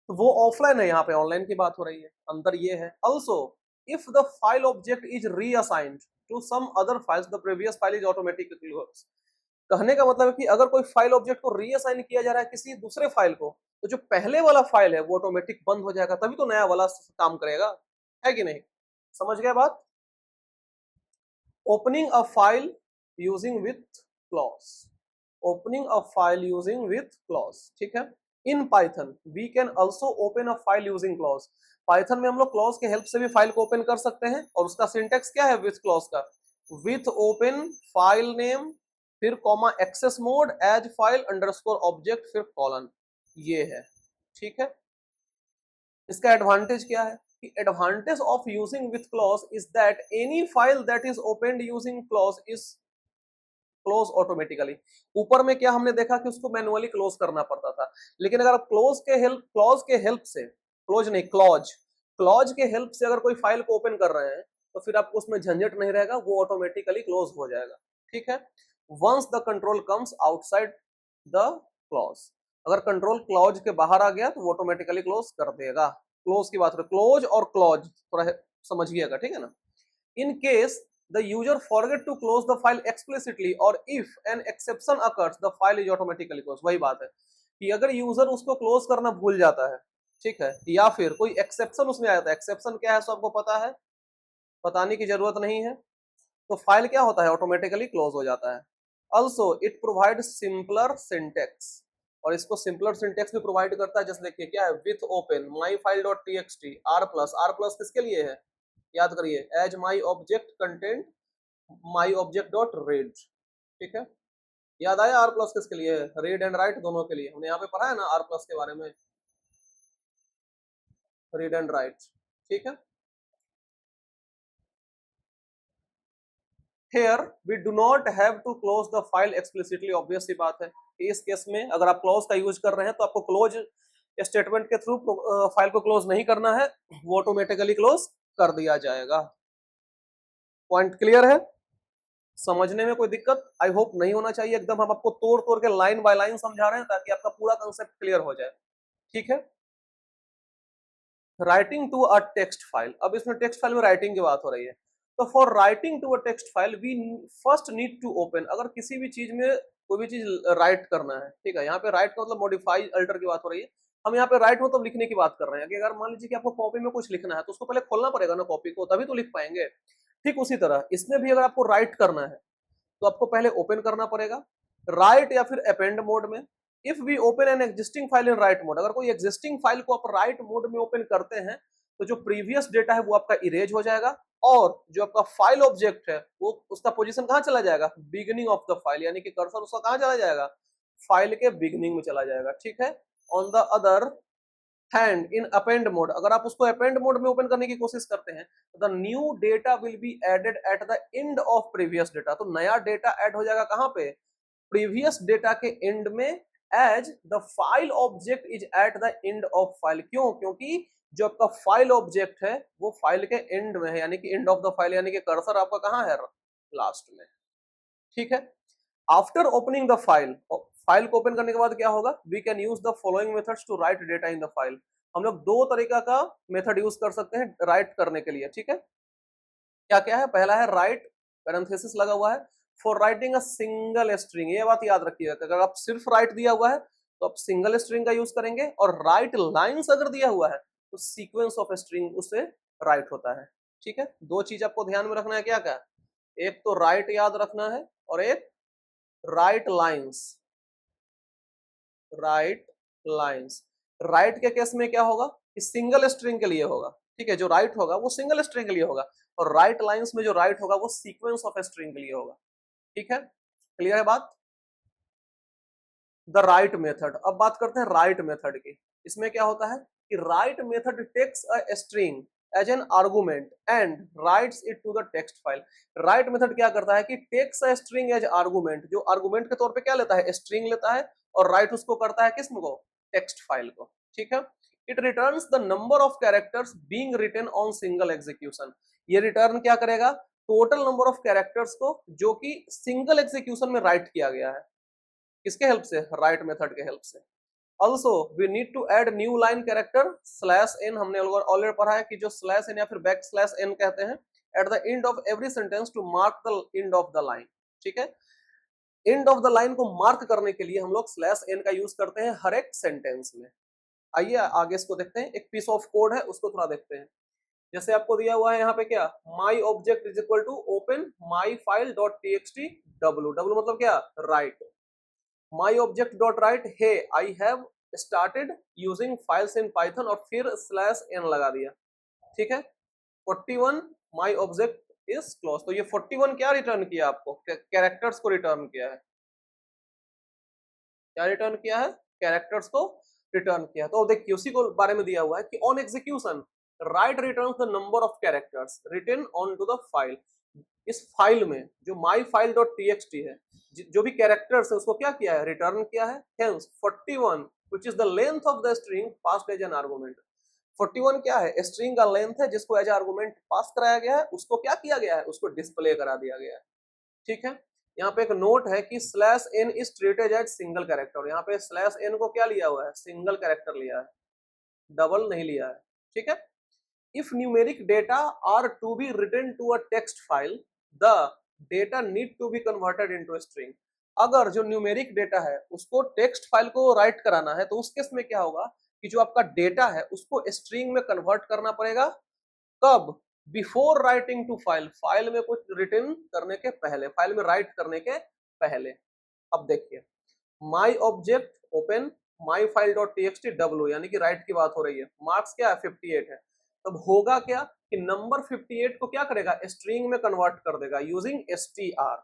तो वो ऑफलाइन है, यहाँ पे ऑनलाइन की बात हो रही है, अंतर ये है। Also if the file object is reassigned to some other files the previous file is automatically close. कहने का मतलब है कि अगर कोई फाइल ऑब्जेक्ट को रीअसाइन किया जा रहा है किसी दूसरे फाइल को, तो जो पहले वाला फाइल है वो ऑटोमेटिक बंद हो जाएगा, तभी तो नया वाला काम करेगा, है कि नहीं? समझ गए बात? opening a file using with clause, opening a file using with clause। ठीक है, in python we can also open a file using clause। python में हम लोग clause के हेल्प से भी फाइल को ओपन कर सकते हैं, और उसका सिंटेक्स क्या है with clause का? with open file name फिर comma access mode as file underscore object फिर कॉलन, ये है। ठीक है, इसका एडवांटेज क्या है कि advantage of using with clause is that any file that is opened using clause is close automatically. ऊपर में क्या हमने देखा कि उसको मैनुअली क्लोज करना पड़ता था, लेकिन अगर आप क्लॉज के हेल्प से, क्लोज नहीं क्लॉज, क्लॉज के हेल्प से अगर कोई फाइल को ओपन कर रहे हैं, तो फिर आपको उसमें झंझट नहीं रहेगा, वो ऑटोमेटिकली क्लोज हो जाएगा। ठीक है, once the control comes outside the clause, अगर कंट्रोल क्लॉज के बाहर आ गया तो वो ऑटोमेटिकली क्लोज कर देगा। क्लोज की बात करें, क्लोज और क्लॉज थोड़ा समझिएगा, ठीक है ना? in case the user forget to close the file explicitly or if an exception occurs the file is automatically closed। वही बात है कि अगर यूजर उसको क्लोज करना भूल जाता है, ठीक है, या फिर कोई एक्सेप्शन उसमें आ जाता है, एक्सेप्शन क्या है सबको पता है, बताने की जरूरत नहीं है, तो फाइल क्या होता है? ऑटोमेटिकली क्लोज हो जाता है। Also it provide simpler syntax, और इसको सिंपलर सिंटेक्स भी प्रोवाइड करता है। जैसे देखिए क्या है, with open my file dot TXT r plus किसके लिए है, याद करिए, as my object content my object dot read. ठीक है, याद आया आर प्लस किसके लिए है, रीड एंड राइट दोनों के लिए। हमने यहाँ पे पढ़ा है ना आर प्लस के बारे में, रीड एंड राइट। ठीक है, here we do not have to close the file explicitly, obvious सी बात है कि इस केस में अगर आप क्लोज का यूज कर रहे हैं तो आपको क्लोज स्टेटमेंट के थ्रू फाइल को क्लोज नहीं करना है, वो ऑटोमेटिकली क्लोज कर दिया जाएगा। पॉइंट क्लियर है, समझने में कोई दिक्कत आई होप नहीं होना चाहिए। एकदम हम आपको तोड़ तोड़ के लाइन बाय लाइन समझा रहे हैं ताकि आपका पूरा कंसेप्ट क्लियर हो जाए। ठीक है, writing to a text file, अब इसमें टेक्स्ट फाइल में राइटिंग की बात हो रही है। तो for writing to a text file we first need to open, अगर किसी भी चीज में कोई भी चीज राइट करना है, ठीक है, यहाँ पे राइट का मतलब मॉडिफाई अल्टर की बात हो रही है। हम यहाँ पे राइट मतलब लिखने की बात कर रहे हैं कि अगर मान लीजिए कि आपको कॉपी में कुछ लिखना है तो उसको पहले खोलना पड़ेगा ना कॉपी को, तभी तो लिख पाएंगे। ठीक उसी तरह इसमें भी अगर आपको राइट करना है तो आपको पहले ओपन करना पड़ेगा, राइट या फिर अपेंड मोड में। If we open an existing file in write mode, अगर कोई एग्जिस्टिंग फाइल को आप राइट मोड में ओपन करते हैं तो जो प्रीवियस डेटा है वो आपका इरेज हो जाएगा और जो आपका फाइल ऑब्जेक्ट है वो उसका पोजीशन कहां चला जाएगा, बिगिनिंग ऑफ द फाइल, यानी कि कर्सर उसका कहां चला जाएगा, फाइल के बिगिनिंग में चला जाएगा। ठीक है, on the other hand in append mode, अगर आप उसको अपेंड मोड में ओपन करने की कोशिश करते हैं तो the new data will be added at the end of previous data, तो नया डेटा ऐड हो जाएगा कहां पे, प्रीवियस डेटा के एंड में, as the file object is at the end of file. क्यों, क्योंकि जो आपका फाइल ऑब्जेक्ट है वो फाइल के एंड में है, यानी कि एंड ऑफ द फाइल, यानी कि कर्सर आपका कहां है, लास्ट में। ठीक है, after opening the file, file को ओपन करने के बाद क्या होगा, we can use the following methods to write data in the file, हम लोग दो तरीका का मेथड यूज कर सकते हैं राइट करने के लिए। ठीक है, क्या क्या है, पहला है राइट, पैरेंथेसिस लगा हुआ है, for writing a single string, ये बात याद रखिएगा, अगर आप सिर्फ राइट दिया हुआ है तो आप सिंगल स्ट्रिंग का यूज करेंगे, और राइट लाइंस अगर दिया हुआ है तो सीक्वेंस ऑफ स्ट्रिंग उससे राइट होता है। ठीक है, दो चीज आपको ध्यान में रखना है, क्या क्या, एक तो राइट याद रखना है और एक right lines. Right lines, right के केस में क्या होगा कि सिंगल स्ट्रिंग के लिए होगा, ठीक है, जो राइट होगा वो सिंगल स्ट्रिंग के लिए होगा, और राइट लाइंस में जो राइट होगा वो सीक्वेंस ऑफ स्ट्रिंग के लिए होगा। ठीक है, क्लियर है बात। द राइट मेथड, अब बात करते हैं राइट मेथड की। इसमें क्या होता है कि write method takes a string as an argument and writes it to the text file. Write method क्या करता है कि takes a string as argument, जो आर्गुमेंट के तौर पे क्या लेता है, स्ट्रिंग लेता है, और राइट उसको करता है किसम को, टेक्स्ट फाइल को। ठीक है, it returns the number of characters being written on single execution, ये रिटर्न क्या करेगा, टोटल नंबर ऑफ कैरेक्टर्स को जो कि सिंगल एग्जीक्यूशन में राइट किया गया है, किसके हेल्प से, राइट मेथड के हेल्प से। Also we need to add new line character slash n, हमने ऑलरेडी पढ़ा है कि जो स्लैश एन या फिर बैक स्लैश एन कहते हैं at the end of every sentence to mark the end of the line. ठीक है, एंड ऑफ द लाइन को मार्क करने के लिए हम लोग स्लैश एन का यूज करते हैं हर एक सेंटेंस में। आइए आगे इसको देखते हैं, एक पीस ऑफ कोड है उसको थोड़ा देखते हैं। जैसे आपको दिया हुआ है यहाँ पे क्या, my object is equal to open my file dot T X T W, W मतलब क्या, right, my object dot write hey I have started using files in python और फिर स्लैश एन लगा दिया। ठीक है, 41 my object is close, तो ये 41 क्या रिटर्न किया, आपको कैरेक्टर्स को रिटर्न किया है, क्या रिटर्न किया है, कैरेक्टर्स को रिटर्न किया। तो देखिए उसी को बारे में दिया हुआ है कि on execution write returns the number of characters written on to the file, इस फाइल में जो माई फाइल डॉट टी है जो भी कैरेक्टर्स है उसको क्या किया है, रिटर्न किया है। Hence 41 which is the length of the string passed as an argument, 41 क्या है, स्ट्रिंग का लेंथ है जिसको एज आर्गुमेंट पास कराया गया है, उसको क्या किया गया है, उसको डिस्प्ले करा दिया गया है। ठीक है, यहाँ पे एक नोट है कि slash n is treated as single character, यहाँ पे स्लैश एन को क्या लिया हुआ है, सिंगल कैरेक्टर लिया है, डबल नहीं लिया है। ठीक है, if numeric data are to be written to a text file the data need to be converted into a string, अगर जो न्यूमेरिक डेटा है उसको टेक्स्ट फाइल को राइट कराना है तो उस केस में क्या होगा कि जो आपका डेटा है उसको स्ट्रिंग में कन्वर्ट करना पड़ेगा, कब, before writing to file, file में कुछ रिटर्न करने के पहले, फाइल में राइट करने के पहले। अब देखिए my object open my file dot TXT W, यानी कि राइट की बात हो रही है। मार्क्स क्या है 58 है। तब होगा क्या कि नंबर 58 को क्या करेगा, स्ट्रिंग में कन्वर्ट कर देगा यूजिंग str।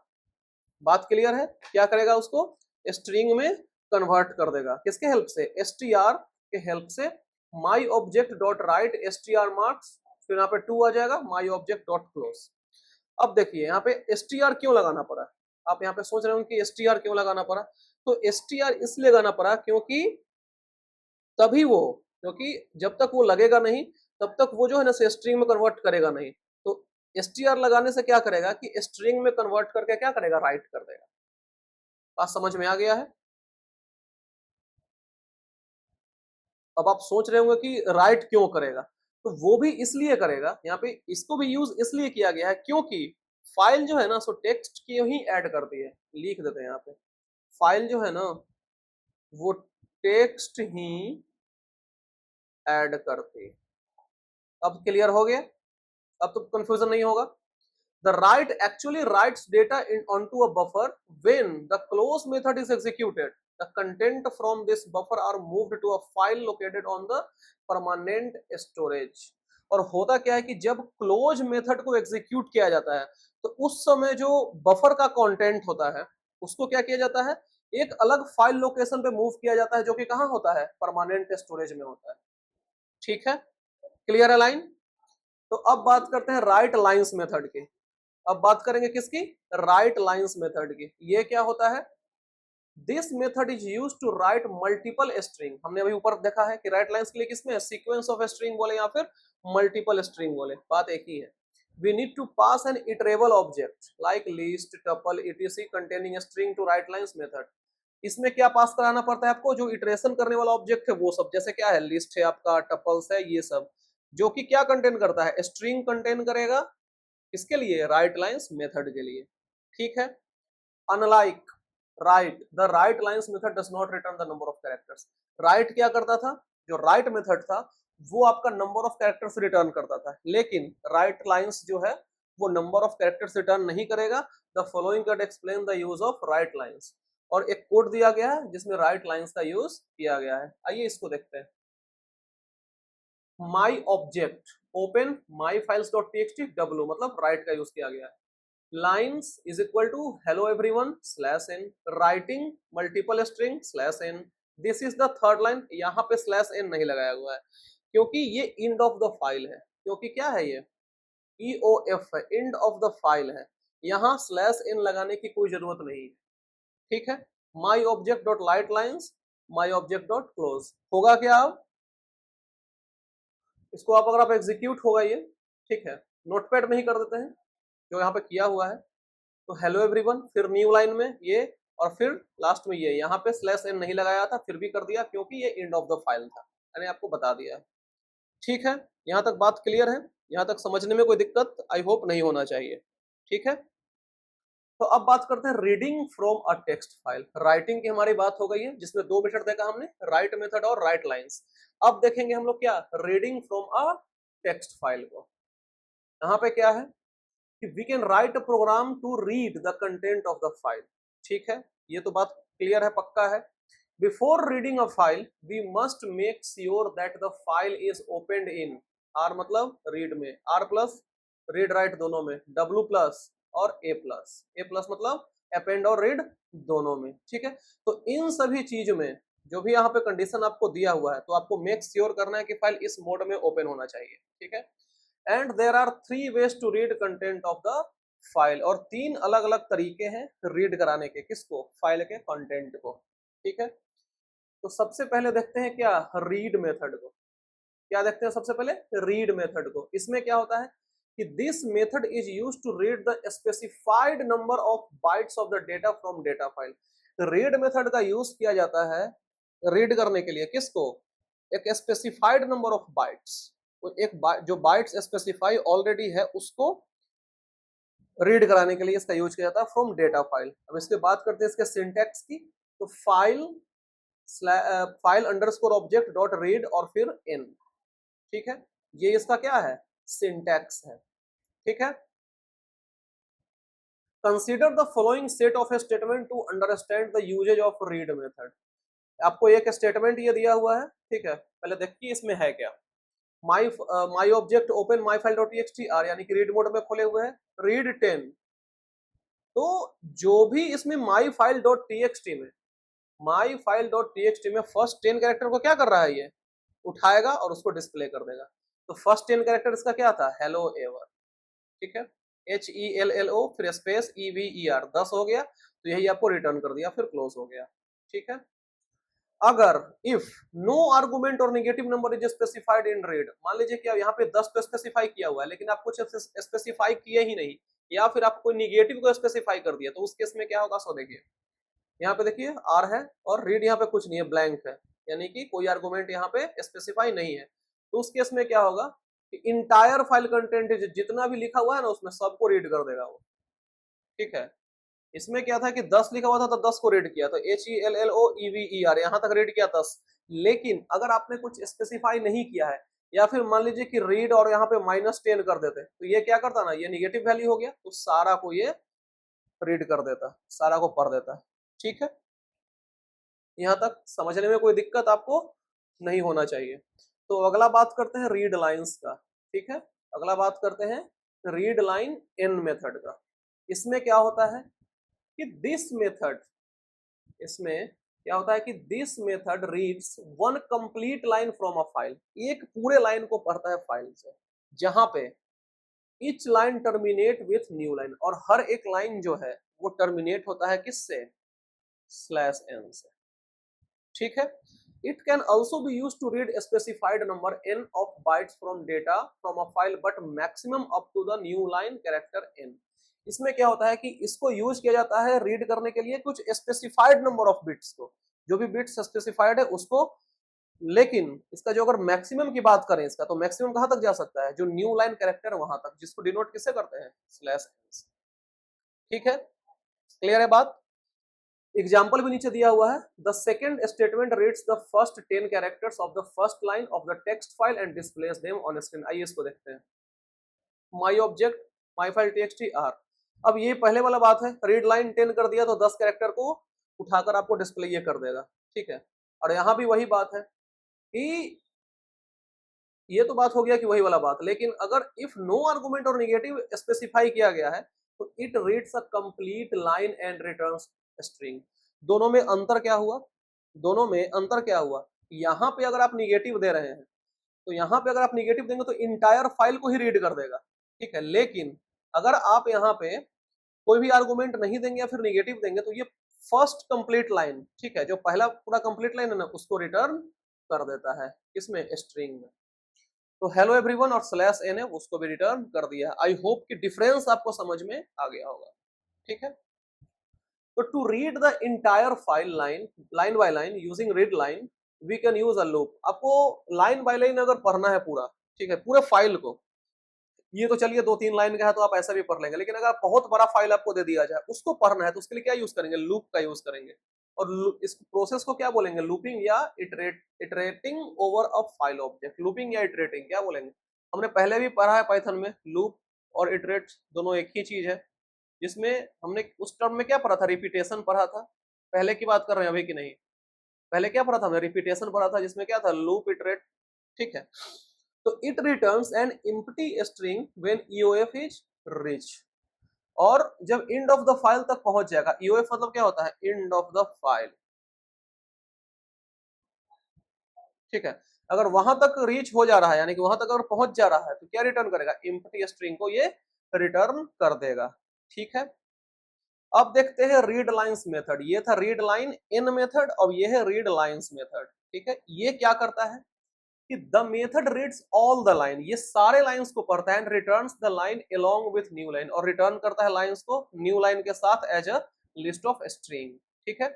बात क्लियर है, क्या करेगा, उसको स्ट्रिंग में कन्वर्ट कर देगा, किसके हेल्प से, str के हेल्प से। My object dot write str marks, फिर यहाँ पे 2 आ जाएगा, माई ऑब्जेक्ट डॉट क्लोज। अब देखिए यहाँ पे str क्यों लगाना पड़ा, आप यहाँ पे सोच रहे हो कि str क्यों लगाना पड़ा, तो str इसलिए लगाना पड़ा क्योंकि तभी वो, क्योंकि जब तक वो लगेगा नहीं तब तक वो जो है ना स्ट्रिंग में कन्वर्ट करेगा नहीं। तो str लगाने से क्या करेगा कि स्ट्रिंग में कन्वर्ट करके क्या करेगा, राइट कर देगा। बात समझ में आ गया है। अब आप सोच रहे होंगे कि राइट क्यों करेगा, तो वो भी इसलिए करेगा, यहाँ पे इसको भी यूज इसलिए किया गया है क्योंकि फाइल जो है ना सो टेक्स्ट की ही ऐड करती है। लिख देते हैं यहाँ पे, फाइल जो है ना वो टेक्स्ट ही ऐड करती है। अब क्लियर हो गया, अब तो कंफ्यूजन नहीं होगा। The write actually writes data onto a buffer. When the close method is executed, the content from this buffer are moved to a file located on the permanent storage। और होता क्या है कि जब क्लोज मेथड को execute किया जाता है तो उस समय जो बफर का कंटेंट होता है उसको क्या किया जाता है, एक अलग फाइल लोकेशन पे मूव किया जाता है, जो कि कहाँ होता है, परमानेंट स्टोरेज में होता है। ठीक है, क्लियर है लाइन। तो अब बात करते हैं राइट लाइंस मेथड की। अब बात करेंगे किसकी, राइट लाइंस मेथड की। ये क्या होता है, this method is use to write multiple string. हमने अभी ऊपर देखा है कि राइट लाइंस के लिए किसमें सीक्वेंस ऑफ स्ट्रिंग बोले या फिर मल्टीपल स्ट्रिंग बोले, बात एक ही है। We need to pass an iterable object like list tuple etc containing string to write lines method. इसमें क्या पास कराना पड़ता है आपको, जो इटरेशन करने वाला ऑब्जेक्ट है वो सब, जैसे क्या है, लिस्ट है आपका, टपल्स है, ये सब जो कि क्या कंटेन करता है, स्ट्रिंग कंटेन करेगा। किसके लिए, राइट लाइंस मेथड के लिए। ठीक है, unlike right, the right lines method does not return the number of characters. Right क्या करता था, जो राइट मेथड था वो आपका नंबर ऑफ कैरेक्टर्स रिटर्न करता था, लेकिन राइट लाइंस जो है वो नंबर ऑफ कैरेक्टर्स रिटर्न नहीं करेगा। The following can explain the use of right lines. और एक कोड दिया गया है जिसमें राइट लाइंस का यूज किया गया है, आइए इसको देखते हैं। My object open my files dot TXT W, मतलब राइट का यूज किया गया है। Lines is equal to hello everyone slash N, writing multiple string slash N, this is the third line. यहाँ पे स्लैश एन नहीं लगाया हुआ है क्योंकि ये इंड ऑफ द फाइल है, क्योंकि क्या है ये EOF है, इंड ऑफ द फाइल है, यहाँ स्लैश एन लगाने की कोई जरूरत नहीं है। ठीक है, माई ऑब्जेक्ट डॉट लाइट लाइन्स माई ऑब्जेक्ट डॉट क्लोज। होगा क्या, अब इसको आप अगर आप एग्जीक्यूट होगा ये, ठीक है, नोटपैड में ही कर देते हैं जो यहाँ पे किया हुआ है। तो हेलो एवरीवन, फिर न्यू लाइन में ये, और फिर लास्ट में ये, यहाँ पे स्लैश एन नहीं लगाया था फिर भी कर दिया क्योंकि ये एंड ऑफ द फाइल था, मैंने आपको बता दिया। ठीक है, यहाँ तक बात क्लियर है, यहाँ तक समझने में कोई दिक्कत आई होप नहीं होना चाहिए। ठीक है, तो अब बात करते हैं reading from a text file. Writing की हमारी बात हो गई है जिसमें दो मेथड देखा हमने, राइट मेथड और राइट लाइंस। अब देखेंगे हम लोग क्या, reading from a text file को। यहाँ पे क्या है कि we can write a program to read the content of the file. ठीक है, ये तो बात क्लियर है, पक्का है। Before reading a file we must make sure that the file is opened in, r मतलब रीड में, आर प्लस रीड राइट दोनों में, डब्ल्यू प्लस और ए प्लस, ए प्लस मतलब अपेंड और रीड दोनों में। ठीक है, तो इन सभी चीज में जो भी यहाँ पे कंडीशन आपको दिया हुआ है तो आपको मेक श्योर करना है कि फाइल इस मोड में ओपन होना चाहिए। ठीक है, and there are 3 ways to read content of the file, और 3 अलग अलग तरीके हैं रीड कराने के, किसको, फाइल के कंटेंट को। ठीक है, तो सबसे पहले देखते हैं क्या, रीड मेथड को। क्या देखते हैं सबसे पहले, रीड मेथड को। इसमें क्या होता है कि this method is use to read the specified number of bytes of the data from data file. Read method का यूज किया जाता है रीड करने के लिए, किसको, एक स्पेसिफाइड नंबर ऑफ बाइट्स, तो एक जो बाइट्स स्पेसिफाई ऑलरेडी है उसको रीड कराने के लिए इसका यूज किया जाता है फ्रॉम डेटा फाइल। अब इसके बात करते हैं इसके सिंटैक्स की, तो file underscore object dot read और फिर इन। ठीक है, ये इसका क्या है, सिंटैक्स है। ठीक है, consider the following set of a statement to understand the usage of read method. आपको एक स्टेटमेंट ये दिया हुआ है, ठीक है, पहले देखिए इसमें है क्या। My object open my file dot T R, यानी कि रीड मोड में खोले हुए हैं, रीड 10। तो जो भी इसमें माई फाइल डॉट टी में फर्स्ट 10 कैरेक्टर को क्या कर रहा है, ये उठाएगा और उसको डिस्प्ले कर देगा। तो फर्स्ट 10 कैरेक्टर इसका क्या था, हेलो एवर, ठीक है, HELLO फिर स्पेस EVER 10 हो गया, तो यही आपको रिटर्न कर दिया, फिर क्लोज हो गया, ठीक है। अगर इफ नो आर्गुमेंट और negative number is specified in read, मान लीजिए कि यहाँ पे 10 को स्पेसिफाई किया हुआ है लेकिन आप कुछ स्पेसिफाई किए ही नहीं, या फिर आप कोई निगेटिव को स्पेसिफाई कर दिया, तो उस केस में क्या होगा, सो देखिए यहाँ पे देखिए R है और रीड यहाँ पे कुछ नहीं है, ब्लैंक है, यानी कि कोई आर्गुमेंट यहाँ पे स्पेसिफाई नहीं है। तो उस केस में क्या होगा कि इंटायर फाइल कंटेंट जितना भी लिखा हुआ है ना उसमें सबको रीड कर देगा वो, ठीक है। इसमें क्या था कि 10 लिखा हुआ था तो 10 को रीड किया, तो HELLOEVER यहाँ तक रीड किया 10। लेकिन अगर आपने कुछ स्पेसिफाई नहीं किया है, या फिर मान लीजिए कि रीड और यहाँ पे -10 कर देते, तो ये क्या करता ना, ये निगेटिव वैल्यू हो गया, तो सारा को ये रीड कर देता, सारा को पढ़ देता, ठीक है। यहाँ तक समझने में कोई दिक्कत आपको नहीं होना चाहिए। तो अगला बात करते हैं रीड लाइंस का, ठीक है। अगला बात करते हैं रीड लाइन इन मेथड का। इसमें क्या होता है कि दिस मेथड, इसमें क्या होता है कि this method reads one complete line from a file, एक पूरे लाइन को पढ़ता है फाइल से, जहां पे each line terminate with new line, और हर एक लाइन जो है वो टर्मिनेट होता है किससे, /n से, ठीक है। It can also be used to read a specified number n of bytes from data from a file, but maximum up to the new line character n। इसमें क्या होता है कि इसको यूज किया जाता है रीड करने के लिए कुछ स्पेसिफाइड नंबर ऑफ बिट्स को, जो भी बिट्स स्पेसिफाइड है उसको। लेकिन इसका जो अगर मैक्सिमम की बात करें इसका, तो मैक्सिमम कहां तक जा सकता है, जो न्यू लाइन कैरेक्टर है वहां तक, जिसको डिनोट किससे करते हैं, /n, ठीक है। क्लियर है बात। एग्जाम्पल भी नीचे दिया हुआ है, the second statement reads the first 10 characters of the first line of the text file and displays them on screen. आइए इसको देखते हैं। My object my file T R, अब ये पहले वाला बात है, रीड लाइन 10 कर दिया तो 10 कैरेक्टर को उठाकर आपको डिस्प्ले ये कर देगा, ठीक है। और यहाँ भी वही बात है कि ये तो बात हो गया कि वही वाला बात, लेकिन अगर इफ नो आर्गुमेंट और नेगेटिव स्पेसिफाई किया गया है तो it reads a complete line and returns string. दोनों में अंतर क्या हुआ, दोनों में अंतर क्या हुआ, यहाँ पे अगर आप निगेटिव दे रहे हैं तो यहाँ पे अगर आप निगेटिव देंगे तो इंटायर फाइल को ही रीड कर देगा, ठीक है। लेकिन अगर आप यहाँ पे कोई भी आर्गुमेंट नहीं देंगे या फिर निगेटिव देंगे तो ये फर्स्ट कंप्लीट लाइन, ठीक है, जो पहला पूरा कंप्लीट लाइन है ना उसको रिटर्न कर देता है, किसमें, स्ट्रिंग में। तो हेलो एवरीवन और /n है उसको भी रिटर्न कर दिया। आई होप कि डिफरेंस आपको समझ में आ गया होगा, ठीक है। तो to read the entire file line by line using read line we can use a loop. आपको लाइन बाय लाइन अगर पढ़ना है पूरा, ठीक है, पूरे फाइल को, ये तो चलिए 2-3 लाइन का है तो आप ऐसा भी पढ़ लेंगे, लेकिन अगर बहुत बड़ा फाइल आपको दे दिया जाए उसको पढ़ना है तो उसके लिए क्या यूज करेंगे, लूप का यूज करेंगे। और इस प्रोसेस को क्या बोलेंगे, लूपिंग या iterating over a file object. Looping या इटरेटिंग क्या बोलेंगे, हमने पहले भी पढ़ा है पाइथन में, लूप और इटरेट दोनों एक ही चीज है, जिसमें हमने उस टर्म में क्या पढ़ा था, रिपीटेशन पढ़ा था। पहले की बात कर रहे हैं अभी की नहीं, पहले क्या पढ़ा था हमने, रिपीटेशन पढ़ा था, जिसमें क्या था, लूप इटरेट, ठीक है। तो it returns N empty string when EOF is reach, और जब एंड ऑफ द फाइल तक पहुंच जाएगा, ईओएफ मतलब क्या होता है, एंड ऑफ द फाइल, ठीक है। अगर वहां तक रीच हो जा रहा है, यानी कि वहां तक अगर पहुंच जा रहा है तो क्या रिटर्न करेगा, एम्प्टी स्ट्रिंग को ये रिटर्न कर देगा, ठीक है। अब देखते हैं रीड लाइंस मेथड। ये था रीड लाइन इन मेथड, अब ये है रीड लाइंस मेथड, ठीक है। ये क्या करता है कि the method reads all the line, ये सारे लाइंस को पढ़ता है, and returns the line along with new line, और रिटर्न करता है लाइंस को न्यू लाइन के साथ as a list of string, ठीक है।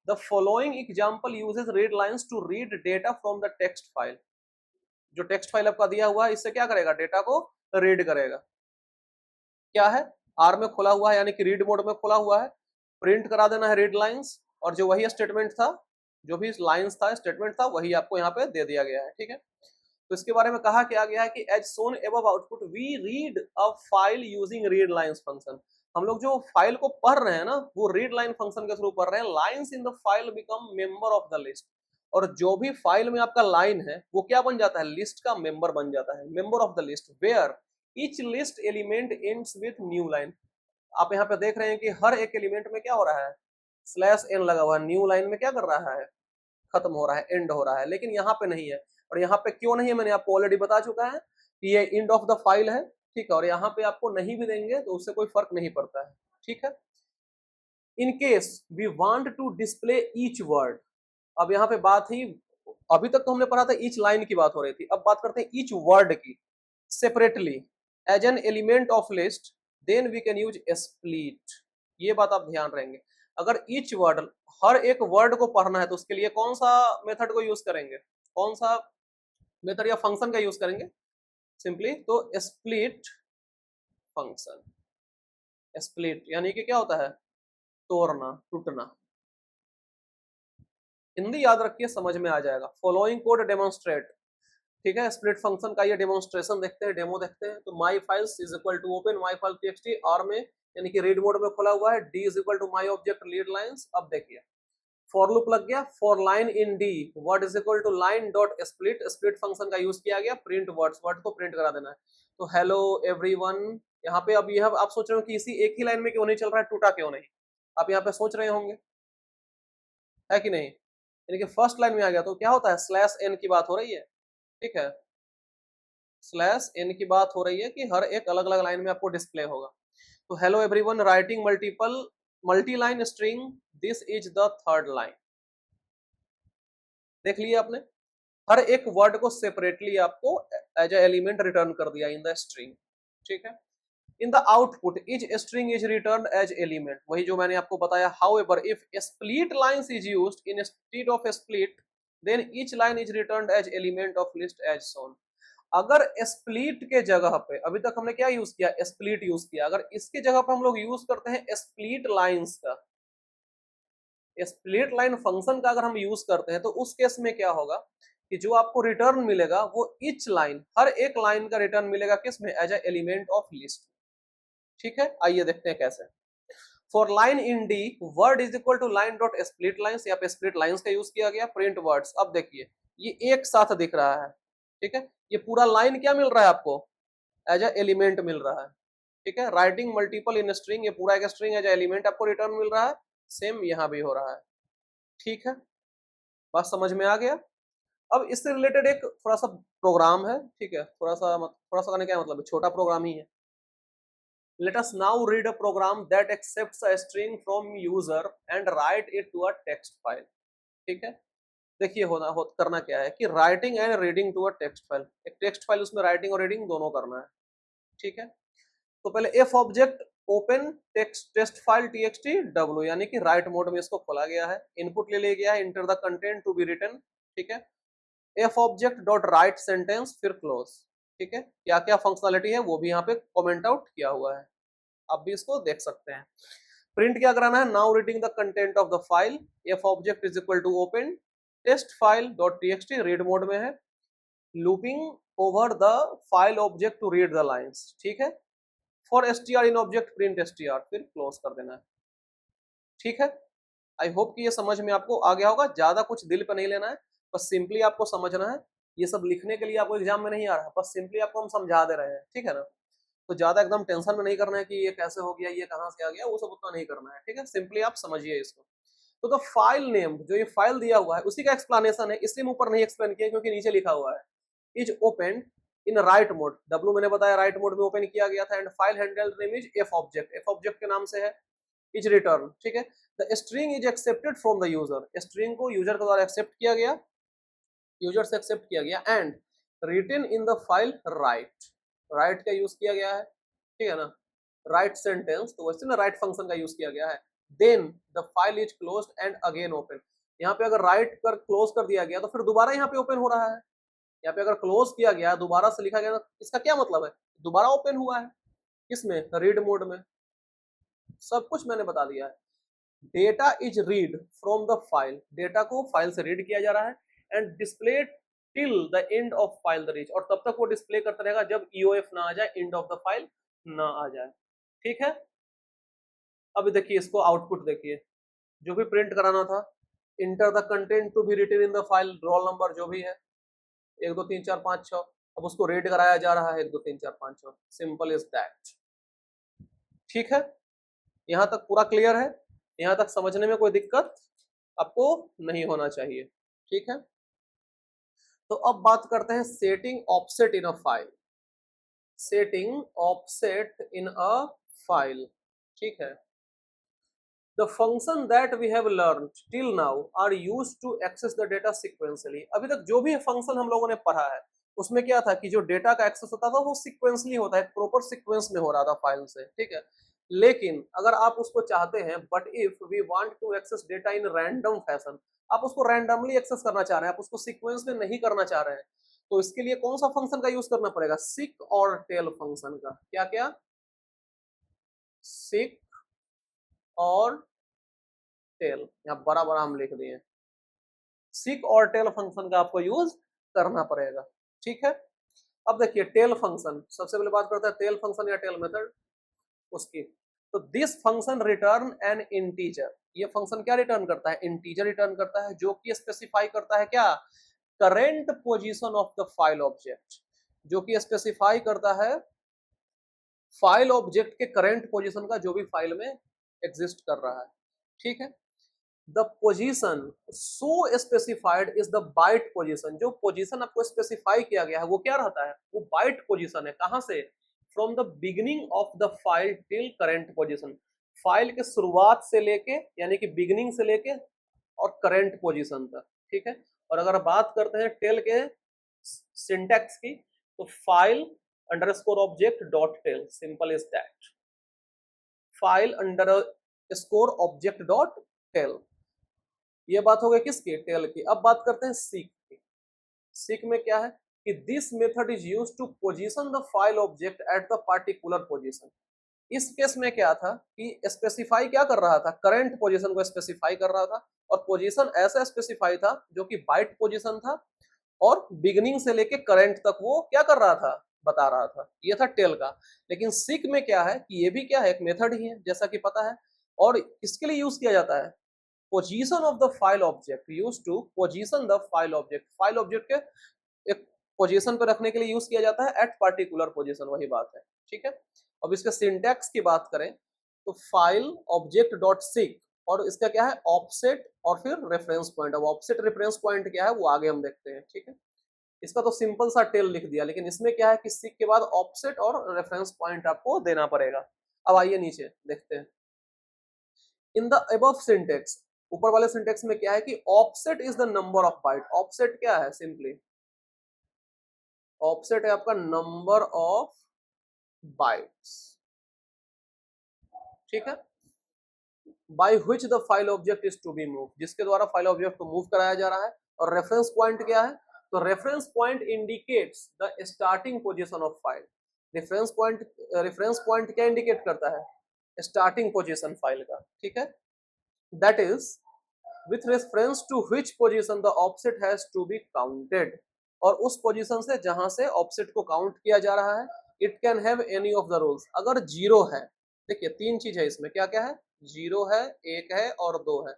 The following example uses read lines to read data from the text file. जो टेक्स्ट फाइल आपका दिया हुआ है इससे क्या करेगा, डेटा को रीड करेगा। क्या है, आर में खुला हुआ है, यानी कि रीड मोड में खुला हुआ है, प्रिंट करा देना है रीड लाइंस, और जो वही स्टेटमेंट था, जो भी लाइंस था, स्टेटमेंट था, वही आपको यहाँ पे दे दिया गया है, ठीक है। तो इसके बारे में कहा क्या गया है कि as shown above output we read a file using read lines function. हम लोग जो फाइल को पढ़ रहे हैं ना वो रीड लाइन फंक्शन के थ्रू पढ़ रहे हैं। Lines in the file become member of the list, और जो भी फाइल में आपका लाइन है वो क्या बन जाता है, लिस्ट का मेंबर बन जाता है, member of the list, where each list element ends with new line. आप यहाँ पे देख रहे हैं कि हर एक एलिमेंट में क्या हो रहा है, स्लैश एन लगा हुआ है, न्यू लाइन में क्या कर रहा है, खत्म हो रहा है, एंड हो रहा है, लेकिन यहाँ पे नहीं है। और यहाँ पे क्यों नहीं है, मैंने आपको ऑलरेडी बता चुका है कि ये एंड ऑफ द फाइल है, ठीक है, और यहाँ पे आपको नहीं भी देंगे तो उससे कोई फर्क नहीं पड़ता है, ठीक है। In case we want to display each word, अब यहाँ पे बात ही, अभी तक तो हमने पढ़ा था ईच लाइन की बात हो रही थी, अब बात करते हैं ईच वर्ड की separately as an element of list, then we can use split. ये बात आप ध्यान रहेंगे, अगर ईच वर्ड, हर एक वर्ड को पढ़ना है तो उसके लिए कौन सा मेथड को यूज करेंगे, कौन सा मेथड या फंक्शन का यूज करेंगे, सिंपली तो स्प्लिट फंक्शन। स्प्लिट यानी कि क्या होता है, तोड़ना, टूटना। हिंदी याद रखिए, समझ में आ जाएगा। फॉलोइंग कोड डेमोन्स्ट्रेट, ठीक है, स्प्लिट फंक्शन का ये डेमोन्स्ट्रेशन देखते हैं, डेमो देखते हैं। तो my files is equal to open my file TXT, r में यानी कि रीड मोड में खुला हुआ है, d is equal to my object read lines. अब देखिए फॉर लूप लग गया, for line in d word is equal to line dot split, split function का यूज किया गया, प्रिंट वर्ड्स, वर्ड को प्रिंट करा देना है। तो हेलो एवरीवन, यहाँ पे अब यह आप सोच रहे हो कि इसी एक ही लाइन में क्यों नहीं चल रहा है, टूटा क्यों नहीं, आप यहाँ पे सोच रहे होंगे, है कि नहीं। यानी कि फर्स्ट लाइन में आ गया तो क्या होता है, स्लैश एन की बात हो रही है, ठीक है, स्लैश एन की बात हो रही है कि हर एक अलग अलग लाइन में आपको डिस्प्ले होगा। तो hello everyone writing multiple multi line string, this is the third line. देख लिया आपने, हर एक वर्ड को सेपरेटली आपको एज ए एलिमेंट रिटर्न कर दिया इन द स्ट्रिंग, ठीक है। In the output each string is return as element, वही जो मैंने आपको बताया। However if split lines is used instead of split, then each line is return as element of list as shown. अगर split के जगह पे, अभी तक हमने क्या यूज किया, स्प्लिट यूज किया, अगर इसके जगह पे हम लोग यूज करते हैं स्प्लिट लाइंस का, स्प्लिट लाइन फंक्शन का अगर हम यूज करते हैं, तो उस केस में क्या होगा कि जो आपको रिटर्न मिलेगा वो ईच लाइन, हर एक लाइन का रिटर्न मिलेगा किस में, as a element of list, ठीक है। आइए देखते हैं कैसे। For line in d word is equal to line dot split lines, यहाँ पे स्प्लिट लाइंस का यूज किया गया, प्रिंट वर्ड्स। अब देखिए ये एक साथ दिख रहा है, ठीक है, ये पूरा लाइन क्या मिल रहा है आपको, एज ए एलिमेंट मिल रहा है, ठीक है। राइटिंग मल्टीपल इन स्ट्रिंग, ये पूरा एक स्ट्रिंग एज ए एलिमेंट आपको रिटर्न मिल रहा है, सेम यहाँ भी हो रहा है, ठीक है। बात समझ में आ गया। अब इससे रिलेटेड एक थोड़ा सा प्रोग्राम है, ठीक है, थोड़ा सा करने क्या मतलब है, छोटा प्रोग्राम ही है। Let us now read a program that accepts a string from user and write it to a text file, ठीक है। देखिए करना क्या है कि writing and reading to a text file, एक टेक्स्ट फाइल, उसमें राइटिंग और रीडिंग दोनों करना है, ठीक है। तो पहले F object open text file TXT W, यानी कि राइट मोड में इसको खोला गया है, इनपुट ले गया है, enter the content to be written, ठीक है। F object dot write sentence, फिर क्लोज, ठीक है। क्या क्या फंक्शनलिटी है वो भी यहाँ पे कमेंट आउट किया हुआ है, आप भी इसको देख सकते हैं। प्रिंट क्या कराना है, now reading the content of the file, F object is equal to open test file dot TXT, read mode में है, looping over the file object to read the lines, ठीक है। For STR in object print STR, फिर close कर देना है, ठीक है। आई होप कि ये समझ में आपको आ गया होगा, ज्यादा कुछ दिल पे नहीं लेना है, बस सिंपली आपको समझना है। ये सब लिखने के लिए आपको एग्जाम में नहीं आ रहा, बस सिंपली आपको हम समझा दे रहे हैं, ठीक है ना। तो ज्यादा एकदम टेंशन में नहीं करना है कि ये कैसे हो गया, ये कहाँ से आ गया, वो सब उतना नहीं करना है, ठीक है। सिंपली आप समझिए इसको। तो द फाइल नेम, जो ये फाइल दिया हुआ है उसी का एक्सप्लेनेशन है, इसलिए ऊपर नहीं एक्सप्लेन किया क्योंकि नीचे लिखा हुआ है is open in write mode, W मैंने बताया राइट मोड में ओपन किया गया था, and file handle name is F object, F object के नाम से है, इज रिटर्न, ठीक है। The string is accepted from the user, string को यूजर के द्वारा एक्सेप्ट किया गया, यूजर से एक्सेप्ट किया गया, and written in the file write, write का यूज किया गया है, ठीक है ना, राइट सेंटेंस, तो वैसे ना राइट फंक्शन का यूज किया गया है। Then the file is closed and again open, यहाँ पे अगर राइट कर क्लोज कर दिया गया तो फिर दोबारा यहाँ पे ओपन हो रहा है, यहाँ पे अगर क्लोज किया गया दोबारा से लिखा गया, इसका क्या मतलब है, दोबारा ओपन हुआ है, किसमें, रीड मोड में। सब कुछ मैंने बता दिया है। Data is read from the file, data को फाइल से रीड किया जा रहा है, and display till the end of file the reach, और तब तक वो डिस्प्ले करता रहेगा जब ईओएफ ना आ जाए, एंड ऑफ द फाइल ना आ जाए, ठीक है। अभी देखिए इसको आउटपुट देखिए, जो भी प्रिंट कराना था, enter the content to be written in the file, roll number जो भी है 1 2 3 4 5 6, अब उसको रीड कराया जा रहा है 1 2 3 4 5 6, सिंपल इज दैट। ठीक है, यहां तक पूरा क्लियर है, यहां तक समझने में कोई दिक्कत आपको नहीं होना चाहिए। ठीक है, तो अब बात करते हैं setting offset in a file. Setting offset in a file, ठीक है। The function that we have learned till now are used to access the data sequentially। अभी तक जो भी फंक्शन हम लोगों ने पढ़ा है उसमें क्या था कि जो डेटा का एक्सेस होता था वो सीक्वेंसली होता है, प्रॉपर सीक्वेंस में हो रहा था फाइल से, ठीक है। लेकिन अगर आप उसको चाहते हैं, but if we want to access data in random fashion, आप उसको रैंडमली एक्सेस करना चाह रहे हैं, आप उसको सीक्वेंस में नहीं करना चाह रहे हैं, तो इसके लिए कौन सा फंक्शन का यूज करना पड़ेगा? सिक और टेल फंक्शन का। क्या क्या? सिक और टेल, यहाँ बड़ा बड़ा हम लिख दिए, सिक और टेल फंक्शन का आपको यूज करना पड़ेगा। ठीक है, अब देखिए टेल फंक्शन, सबसे पहले बात करते हैं टेल फंक्शन या टेल मेथड उसकी। तो this function return N integer, ये फंक्शन क्या रिटर्न करता है? इंटीजर रिटर्न करता है, जो कि स्पेसिफाई करता है क्या? Current position of the file object, जो कि स्पेसिफाई करता है फाइल ऑब्जेक्ट के करेंट पोजीशन का, जो भी फाइल में एग्जिस्ट कर रहा है। ठीक है, the position so specified is the byte position, जो पोजीशन आपको स्पेसिफाई किया गया है वो क्या रहता है? वो बाइट पोजीशन है। कहां से? From the beginning of the file till current position, file के शुरुआत से लेके, यानी कि बिगिनिंग से लेके और करेंट पोजीशन तक। ठीक है, और अगर बात करते हैं टेल के सिंटैक्स की, तो file underscore object dot tell, simple is that. File underscore object dot tell, ये बात हो गई किसकी? टेल की। अब बात करते हैं सीक की। सीक में क्या है कि this method is used to position the file object at the particular position. इस केस में क्या था कि स्पेसिफाई क्या कर रहा था? करंट पोजीशन को स्पेसिफाई कर रहा था, और पोजीशन ऐसा स्पेसिफाई था जो कि बाइट पोजीशन था, और बिगिनिंग से लेके करंट तक वो क्या कर रहा था? बता रहा था। ये था टेल का। लेकिन सीक में क्या है कि ये भी क्या है? एक मेथड ही है, जैसा कि पता है। और किसके लिए यूज किया जाता है? Position of the file object, use to position the file object, file object के एक पोजीशन पे रखने के लिए यूज किया जाता है, एट पार्टिकुलर पोजीशन, वही बात है। ठीक है, अब इसके सिंटैक्स की बात करें तो फाइल ऑब्जेक्ट डॉट सीक, और इसका क्या है? ऑफसेट और फिर रेफरेंस पॉइंट। अब ऑफसेट रेफरेंस पॉइंट क्या है वो आगे हम देखते हैं। ठीक है, इसका तो सिंपल सा टेल लिख दिया, लेकिन इसमें क्या है कि सीक के बाद ऑफसेट और रेफरेंस पॉइंट आपको देना पड़ेगा। अब आइए नीचे देखते हैं। इन द अबव सिंटेक्स, ऊपर वाले सिंटेक्स में क्या है कि offset is the number of bite. Offset क्या है? सिंपली ऑफसेट है आपका नंबर ऑफ बाइट्स। ठीक है, by which the file object is to be move, जिसके द्वारा फाइल ऑब्जेक्ट को मूव कराया जा रहा है। और रेफरेंस पॉइंट क्या है? तो reference point indicates the starting position of file. Reference point क्या इंडिकेट करता है? स्टार्टिंग पोजीशन फाइल का। ठीक है, that is with reference to which position the offset has to be counted, और उस पोजीशन से जहां से ऑफसेट को काउंट किया जा रहा है। It can have any of the rules, अगर जीरो है, देखिए तीन चीज है इसमें, क्या क्या है? जीरो है, एक है और दो है।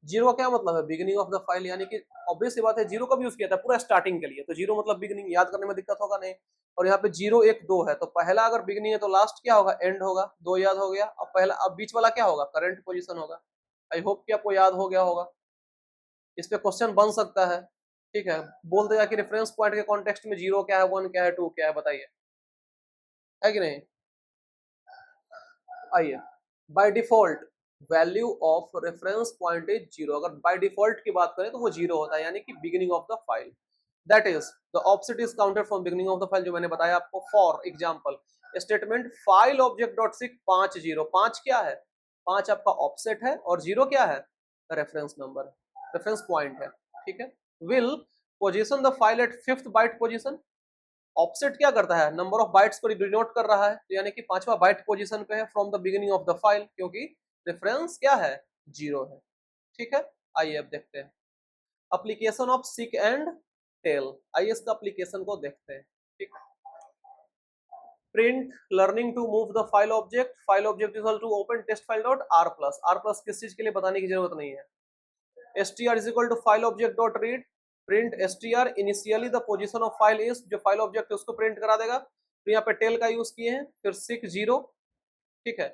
जीरो क्या मतलब है? बिगिनिंग ऑफ द फाइल, यानी कि ऑब्वियस सी बात है, जीरो कब यूज किया था? पूरा स्टार्टिंग के लिए, तो जीरो मतलब बिगिनिंग, याद करने में दिक्कत होगा नहीं। और यहाँ पे जीरो एक दो है, तो पहला अगर बिगिनिंग है तो लास्ट क्या होगा? एंड होगा। दो याद हो गया। अब पहला, अब बीच वाला क्या होगा? करंट पोजीशन होगा। आई होप कि आपको याद हो गया होगा। इस पे क्वेश्चन बन सकता है। ठीक है, बोल देगा कि रेफरेंस पॉइंट के कॉन्टेक्स्ट में जीरो क्या है, वन क्या है, टू क्या है, बताइए, है कि नहीं? आइए, by default value of reference point is zero. अगर बाय डिफॉल्ट की बात करें तो वो जीरो होता है, यानी कि beginning of the file. That is the offset is counted from beginning of the file, जो मैंने बताया आपको। For example statement file object dot seek 50, 5 क्या है? 5 आपका ऑफसेट है, और जीरो क्या है? रेफरेंस नंबर, रेफरेंस पॉइंट है। ठीक है, will position the file at fifth byte position. Offset क्या करता है? नंबर ऑफ बाइट्स को डिनोट कर रहा है, तो यानी कि पांचवा बाइट पोजीशन पे है from the beginning of the file, क्योंकि रेफरेंस क्या है? जीरो है। ठीक है, आइए अब देखते हैं application of seek and tell. आइए इसका एप्लीकेशन को देखते हैं। ठीक है, print learning to move the file object is equal to open test file dot r plus किस चीज के लिए बताने की जरूरत नहीं है। str is equal to file object dot read print str initially the position of file is, जो फाइल ऑब्जेक्ट है उसको प्रिंट करा देगा। तो यहाँ पे टेल का यूज किए हैं, फिर 60, ठीक है।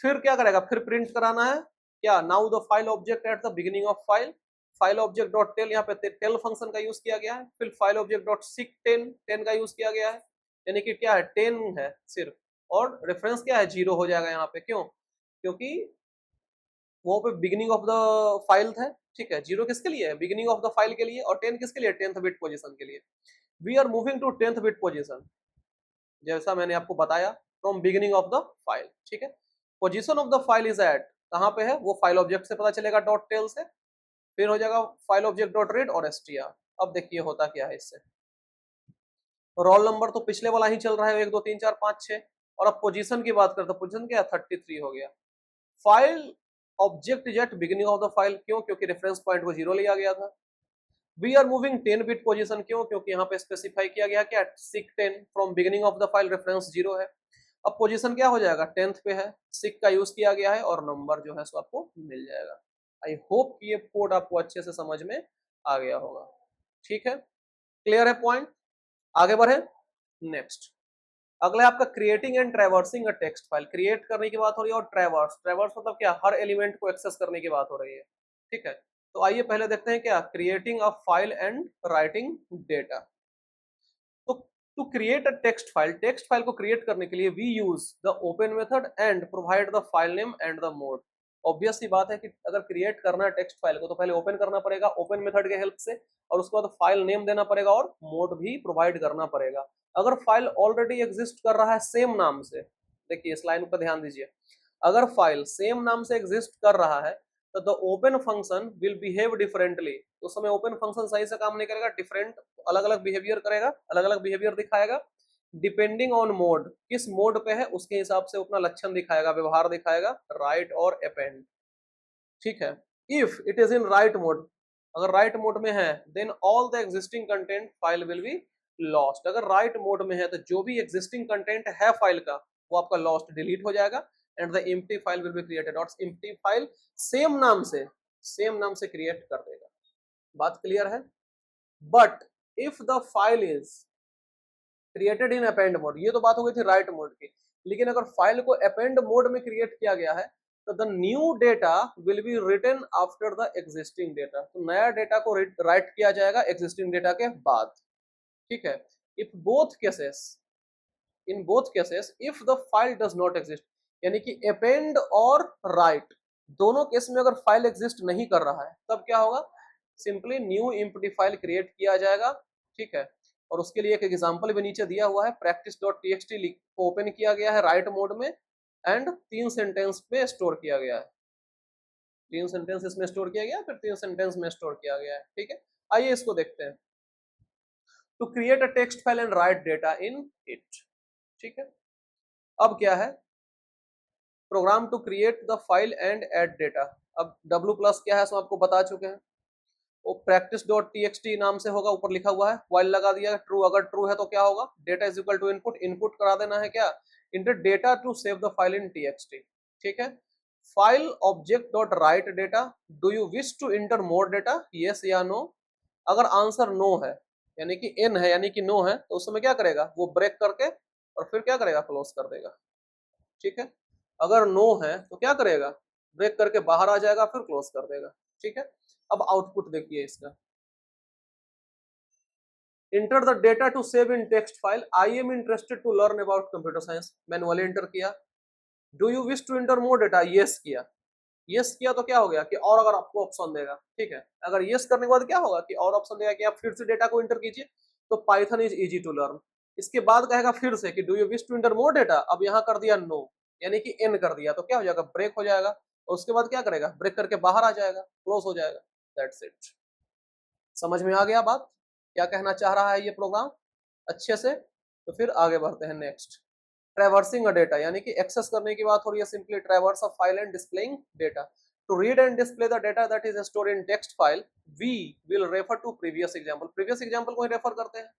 फिर क्या करेगा, फिर प्रिंट कराना है क्या, now the file object at the beginning of file object dot tell, यहाँ पे टेल फंक्शन का यूज किया गया है। फिर फाइल ऑब्जेक्ट डॉट सिक 10 का यूज किया गया है, यानी कि क्या है 10 है सिर्फ, और रेफरेंस क्या है 0 हो जाएगा यहाँ पे। क्यों, क्योंकि वहां पे बिगिनिंग ऑफ द फाइल था, ठीक है। 0 किसके लिए है, बिगिनिंग ऑफ द फाइल के लिए, और 10 किसके लिए, 10th बिट पोजीशन के लिए। We are moving to 10th bit position, जैसा मैंने आपको बताया, from beginning of the file, ठीक है। Position of the file is at, कहाँ पे है वो फाइल ऑब्जेक्ट से पता चलेगा, डॉट टेल से। फिर हो जाएगा फाइल ऑब्जेक्ट डॉट रीड और str। अब देखिए होता क्या है इससे, रोल नंबर तो पिछले वाला ही चल रहा है 1 2 3 4 5 6, और अब पोजीशन की बात करते हैं, पोजीशन क्या है 33 हो गया। File object is at beginning of the file, क्यों, क्योंकि रेफरेंस पॉइंट को 0 लिया गया था। We are moving 10 bit position, क्यों, क्योंकि यहाँ पे स्पेसिफाई किया गया क्या, seek 10 from beginning of the file, reference 0 है। अब पोजीशन क्या हो जाएगा, 10th पे है, सिक का यूज किया गया है, और नंबर जो है सो आपको मिल जाएगा। आई होप कि ये कोड आपको अच्छे से समझ में आ गया होगा, ठीक है, क्लियर है पॉइंट। आगे बढ़े नेक्स्ट, अगला आपका creating and traversing a text file. Create करने की बात हो रही है, और ट्रैवर्स मतलब क्या, हर एलिमेंट को एक्सेस करने की बात हो रही है, ठीक है। तो आइए पहले देखते हैं क्या, creating a file and writing data. तो to create a text file को क्रिएट करने के लिए we use the open method and provide the file name and the mode. Obvious सी बात है कि अगर क्रिएट करना है टेक्स्ट फाइल को, तो पहले ओपन करना पड़ेगा ओपन मेथड के हेल्प से, और उसके बाद फाइल नेम देना पड़ेगा और मोड भी प्रोवाइड करना पड़ेगा। अगर फाइल ऑलरेडी एग्जिस्ट कर रहा है सेम नाम से, देखिए इस लाइन पर ध्यान दीजिए, अगर फाइल सेम नाम से एग्जिस्ट कर रहा है तो the open function will behave differently. उस समय ओपन फंक्शन सही से काम नहीं करेगा, डिफरेंट अलग अलग बिहेवियर करेगा, अलग अलग बिहेवियर दिखाएगा, डिपेंडिंग ऑन मोड, किस मोड पे है उसके हिसाब से अपना लक्षण दिखाएगा, व्यवहार दिखाएगा, राइट और अपेंड, ठीक है। If it is in write mode, अगर राइट मोड में है, then all the existing content file will be lost. अगर राइट मोड में है तो जो भी एग्जिस्टिंग कंटेंट है फाइल का वो आपका लॉस्ट, डिलीट हो जाएगा, and the empty file will be created, और एम्प्टी फाइल सेम नाम से क्रिएट कर देगा। बात क्लियर है। But if the file is created in append mode, ये तो बात हो गई थी राइट मोड की, लेकिन अगर फाइल को अपेंड मोड में क्रिएट किया गया है तो the new data will be written after the existing data, तो नया डेटा को राइट किया जाएगा एग्जिस्टिंग डेटा के बाद, ठीक है। If both cases, in both cases if the file does not exist, यानी कि अपेंड और राइट दोनों केस में अगर फाइल एग्जिस्ट नहीं कर रहा है, तब क्या होगा, simply new empty file create किया जाएगा, ठीक है। और उसके लिए एक एग्जांपल भी नीचे दिया हुआ है, practice.txt को ओपन किया गया है राइट मोड में, एंड 3 सेंटेंस में स्टोर किया गया है, 3 सेंटेंस इसमें स्टोर किया गया, फिर 3 सेंटेंस में स्टोर किया गया है, ठीक है। आइए इसको देखते हैं। To create a text file and write data in it, ठीक है। अब क्या है, program to create the file and add data. अब W+ क्या है, सो आपको बता चुके हैं, वो practice.txt नाम से होगा, ऊपर लिखा हुआ है, व्हाइल लगा दिया ट्रू, अगर ट्रू है तो क्या होगा, data is equal to input, input करा देना है क्या, enter data to save the file in txt, ठीक है। File object dot write data, do you wish to enter more data, yes या नो। अगर आंसर नो है, यानी कि n है, यानी कि नो है, तो उस समय क्या करेगा, वो ब्रेक करके और फिर क्या करेगा, क्लोज कर देगा, ठीक है। अगर नो है तो क्या करेगा, ब्रेक करके बाहर आ जाएगा, फिर क्लोज कर देगा, ठीक है। अब आउटपुट देखिए इसका, enter the data to save in text file, I am interested to learn about computer science, manually enter किया। Do you wish to enter more data, yes किया, यस किया तो क्या हो गया कि और अगर आपको ऑप्शन देगा, ठीक है। अगर यस करने के बाद क्या होगा कि और ऑप्शन देगा कि आप फिर से डेटा को इंटर कीजिए, तो Python is easy to learn. इसके बाद कहेगा फिर से कि do you wish to enter more data, अब यहाँ कर दिया नो, यानी कि एन कर दिया, तो क्या हो जाएगा, ब्रेक हो जाएगा, और उसके बाद क्या करेगा, ब्रेक करके बाहर आ जाएगा, क्लोज हो जाएगा, दैट्स इट। समझ में आ गया बात, क्या कहना चाह रहा है ये प्रोग्राम अच्छे से। तो फिर आगे बढ़ते हैं नेक्स्ट, ट्रैवर्सिंग अ डेटा, यानी कि एक्सेस करने की बात हो रही है, simply traverse a file and displaying data. To read and display the data that is stored in text file, we will refer to previous example, previous example को ही रेफर करते हैं।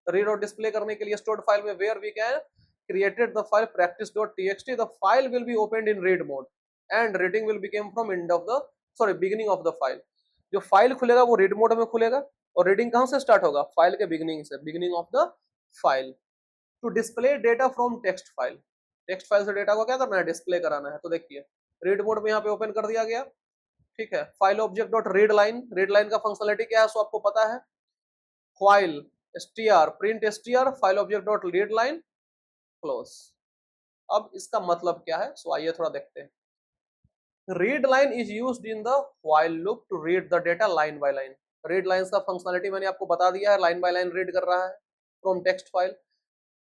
रीड और डिस्प्ले करने के लिए स्टोर्ड फाइल में where we can created the file practice.txt, the file will be opened in read mode and reading will become from beginning of the file. जो फाइल खुलेगा वो रीड मोड में खुलेगा और रीडिंग कहां से स्टार्ट होगा, फाइल के बिगिनिंग से, beginning of the file. To display data from text file, text file से डेटा को क्या करना है, डिस्प्ले कराना है। तो देखिए रीड मोड में यहाँ पे ओपन कर दिया गया, ठीक है। File object dot read line, read line का फंक्शनलिटी क्या है सो आपको पता है, file str print str file object dot read line close. अब इसका मतलब क्या है, सो आइए थोड़ा देखते हैं। Read line is used in the while loop to read the data line by line. Read lines का फंक्शनलिटी मैंने आपको बता दिया है, लाइन बाय लाइन रीड कर रहा है from text file.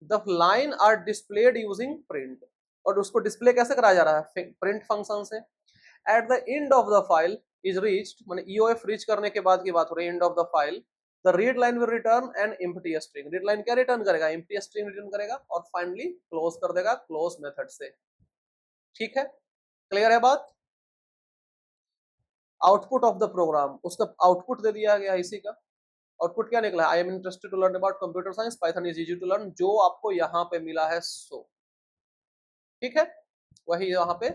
The line are displayed using print, और उसको डिस्प्ले कैसे कराया जा रहा है, प्रिंट फंक्शन से। At the end of the file is reached, माने ईओएफ रीच करने के बाद की बात हो रही है, end of the file the read line will return an empty string. Read line क्या रिटर्न करेगा, एम्प्टी स्ट्रिंग रिटर्न करेगा और फाइनली क्लोज कर देगा क्लोज मेथड से। ठीक है, क्लियर है बात। आउटपुट ऑफ द प्रोग्राम, उसका आउटपुट दे दिया गया इसी का। आउटपुट क्या निकला, I am interested to learn about computer science, Python is easy to learn, जो आपको यहाँ पे मिला है सो। ठीक है, वही यहाँ पे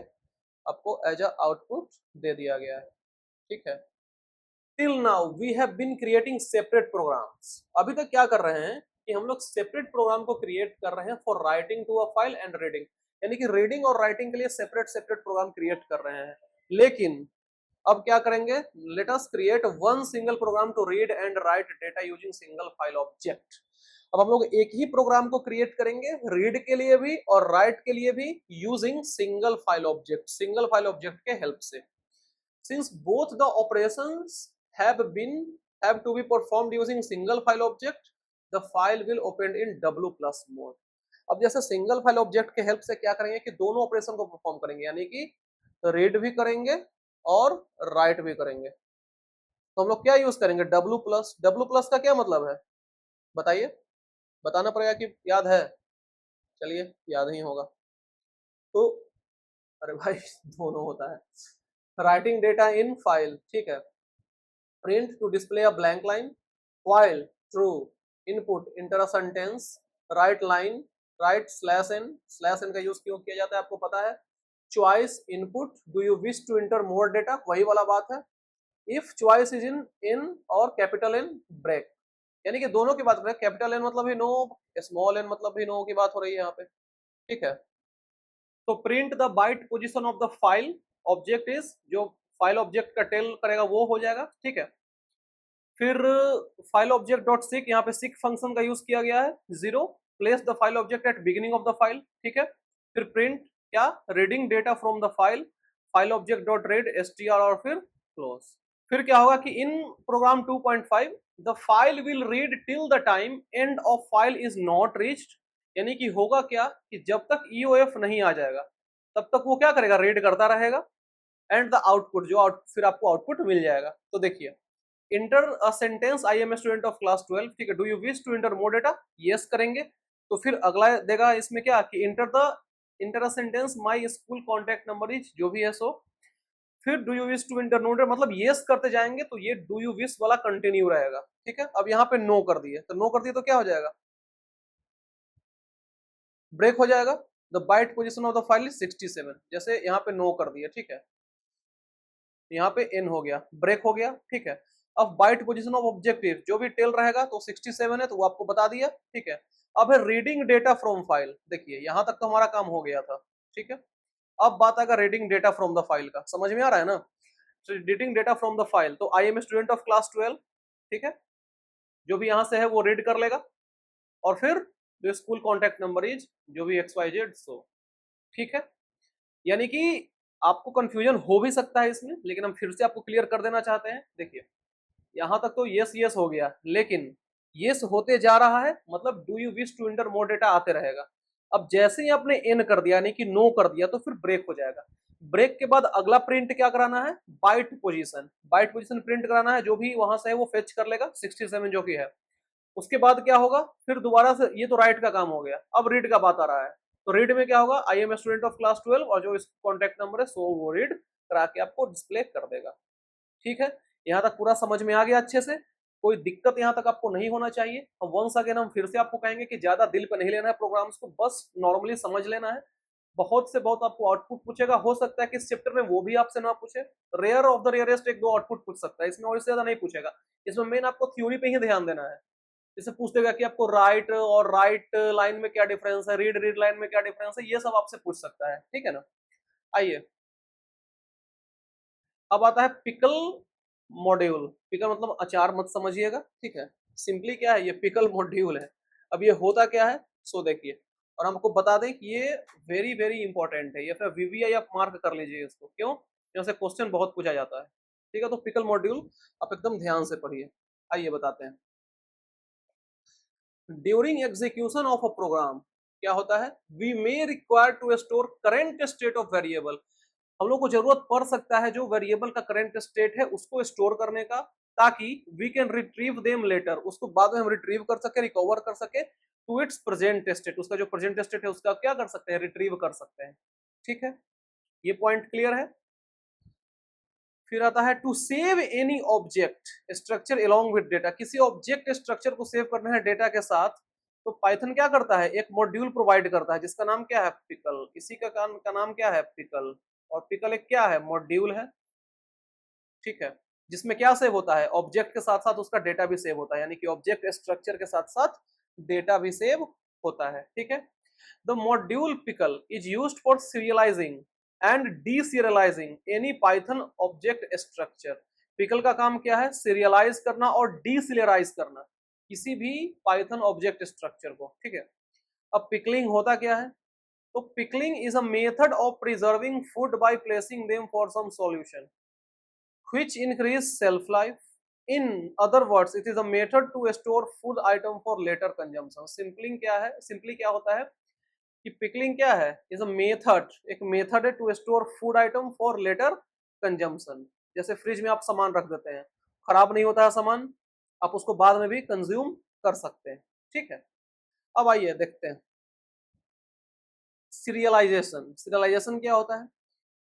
आपको एज अ आउटपुट दे दिया गया है। ठीक है, till now we have been creating separate programs. अभी तक क्या कर रहे हैं कि हम लोग सेपरेट प्रोग्राम को क्रिएट कर रहे हैं for writing to a file and reading, यानी कि रीडिंग और राइटिंग के लिए सेपरेट सेपरेट प्रोग्राम क्रिएट कर रहे हैं। लेकिन अब क्या करेंगे, let us create one single program to read and write data using single file object. अब हम लोग एक ही प्रोग्राम को क्रिएट करेंगे, रीड के लिए भी और राइट के लिए भी, using single file object, single file object के हेल्प से। Since both the operations have to be performed using single file object, the file will open in W+ mode। अब जैसे सिंगल फाइल ऑब्जेक्ट के help से क्या करेंगे कि दोनों ऑपरेशन को परफॉर्म करेंगे, यानी कि रीड भी करेंगे और राइट भी करेंगे। तो हम लोग क्या यूज करेंगे, W+। W+ का क्या मतलब है बताइए, बताना पड़ेगा कि याद है, चलिए याद नहीं होगा तो, अरे भाई दोनों होता है, राइटिंग डेटा इन फाइल, ठीक है, print to display a blank line, while true input enter a sentence, write line, write /n का यूज क्यों किया जाता है आपको पता है। choice input, do you wish to enter more data, वही वाला बात है। if choice is in और capital N break, यानी कि दोनों की बात करें, कैपिटल N मतलब ही नो, स्मॉल n मतलब ही नो की बात हो रही है यहाँ पे। ठीक है, तो print the byte position of the file object is, जो फाइल ऑब्जेक्ट का टेल करेगा वो हो जाएगा। ठीक है, फिर फाइल ऑब्जेक्ट डॉट सिक, यहाँ पे सिक फंक्शन का यूज किया गया है, 0 place the file object at beginning of the file. ठीक है, फिर प्रिंट क्या, reading data from the file, file object dot read str और फिर क्लोज। फिर क्या होगा कि in program 2.5 the file will read till the time end of file is not reached, यानी कि होगा क्या कि जब तक ईओएफ नहीं आ जाएगा तब तक वो क्या करेगा, रीड करता रहेगा। एंड द आउटपुट, जो फिर आपको आउटपुट मिल जाएगा। तो देखिए, enter a sentence I am a student of class 12, ठीक है, do you wish to enter more data, yes करेंगे। तो फिर अगला देगा इसमें क्या कि enter a sentence my school contact number is, जो भी है सो। फिर do you wish to enter no data, मतलब यस करते जाएंगे तो ये डू यू विश वाला कंटिन्यू रहेगा। ठीक है, अब यहाँ पे नो कर दिए, तो नो कर दिए तो क्या हो जाएगा, ब्रेक हो जाएगा। The byte position of the file is 67, जैसे यहाँ पे नो कर दिया, ठीक है, यहाँ पे एन हो गया, ब्रेक हो गया। ठीक है, अब बाइट पोजीशन ऑफ ऑब्जेक्टिव, जो भी टेल रहेगा तो 67 है, तो वो आपको बता दिया। ठीक है, अब है रीडिंग डेटा फ्रॉम फाइल, देखिए यहाँ तक तो हमारा काम हो गया था। ठीक है, अब बात आएगा reading data from the file का, समझ में आ रहा है ना। तो reading data from the file, तो I am student of class 12, ठीक है, जो भी यहाँ से है वो रीड कर लेगा और फिर जो स्कूल कॉन्टैक्ट नंबर इज, जो भी XYZ सो। ठीक है, यानी कि आपको कंफ्यूजन हो भी सकता है इसमें, लेकिन हम फिर से आपको क्लियर कर देना चाहते हैं। देखिए यहां तक तो यस यस हो गया, लेकिन यस होते जा रहा है, मतलब do you wish to enter more data आते रहेगा। अब जैसे ही आपने एन कर दिया, यानी कि नो कर दिया, तो फिर ब्रेक हो जाएगा। ब्रेक के बाद अगला प्रिंट क्या कराना है, byte position, byte position print कराना है, जो भी वहां से है वो फेच कर लेगा 67 जो कि है। उसके बाद क्या होगा, फिर दोबारा से, ये तो राइट का काम हो गया, अब रीड का बात आ रहा है। तो रीड में क्या होगा, आई एम स्टूडेंट ऑफ क्लास 12 और जो इस कॉन्टैक्ट नंबर है सो वो रीड करा के आपको डिस्प्ले कर देगा। ठीक है, यहाँ तक पूरा समझ में आ गया अच्छे से। कोई दिक्कत यहाँ तक आपको नहीं होना चाहिए। और वंस अगेन हम फिर से आपको कहेंगे कि ज्यादा दिल पे नहीं लेना है प्रोग्राम्स को, बस नॉर्मली समझ लेना है। बहुत से बहुत आपको आउटपुट पूछेगा, हो सकता है कि इस चैप्टर में वो भी आपसे ना पूछे, रेयर ऑफ द रेयरेस्ट एक दो आउटपुट पूछ सकता है, इसमें और इससे ज्यादा नहीं पूछेगा। इसमें मेन आपको थ्योरी पे ही ध्यान देना है। जैसे पूछ देगा कि आपको राइट और राइट लाइन में क्या डिफरेंस है, रीड रीड लाइन में क्या डिफरेंस है, ये सब आपसे पूछ सकता है, ठीक है ना। आइए अब आता है पिकल मॉड्यूल। पिकल मतलब अचार मत समझिएगा, ठीक है। सिंपली क्या है, ये पिकल मॉड्यूल है। अब ये होता क्या है सो देखिए, और हम आपको बता दें कि ये वेरी वेरी इंपॉर्टेंट है, ये फिर वीवीआई आप मार्क कर लीजिए इसको, क्यों, यहाँ से क्वेश्चन बहुत पूछा जाता है, ठीक है। तो पिकल मॉड्यूल आप एकदम ध्यान से पढ़िए। आइए बताते हैं। During execution of a program क्या होता है, we may require to store current state of variable. हम लोग को जरूरत पड़ सकता है जो वेरिएबल का करंट स्टेट है उसको स्टोर करने का, ताकि we can retrieve them later, उसको बाद में हम रिट्रीव कर सके, रिकवर कर सके टू इट्स प्रेजेंट स्टेट, उसका जो प्रेजेंट स्टेट है उसका क्या कर सकते हैं, रिट्रीव कर सकते हैं, ठीक है। ये पॉइंट क्लियर है। फिर आता है to save any object structure along with data, किसी ऑब्जेक्ट स्ट्रक्चर को सेव करना है डेटा के साथ, तो पाइथन क्या करता है, एक मॉड्यूल प्रोवाइड करता है जिसका नाम क्या है, पिकल। इसी का नाम क्या है, पिकल। और पिकल एक क्या है, मॉड्यूल है, ठीक है। जिसमें क्या सेव होता है, ऑब्जेक्ट के साथ साथ उसका डेटा भी सेव होता है, यानी कि ऑब्जेक्ट स्ट्रक्चर के साथ साथ डेटा भी सेव होता है, ठीक है। The module pickle is used for serialising and deserialising any Python object structure. Pickle का काम क्या है, सीरियलाइज करना और डीसीरियलाइज करना किसी भी पाइथन ऑब्जेक्ट स्ट्रक्चर को, ठीक है। अब पिकलिंग होता क्या है, तो pickling is a method of preserving food by placing them for some solution which increase shelf life. In other words, it is a method to store food item for later consumption. Simpling क्या है, simply क्या होता है कि pickling क्या है, is a method, एक method है to store food item for later consumption. जैसे फ्रिज में आप सामान रख देते हैं, खराब नहीं होता है सामान, आप उसको बाद में भी कंज्यूम कर सकते हैं, ठीक है। अब आइए देखते हैं सीरियलाइजेशन। सीरियलाइजेशन क्या होता है,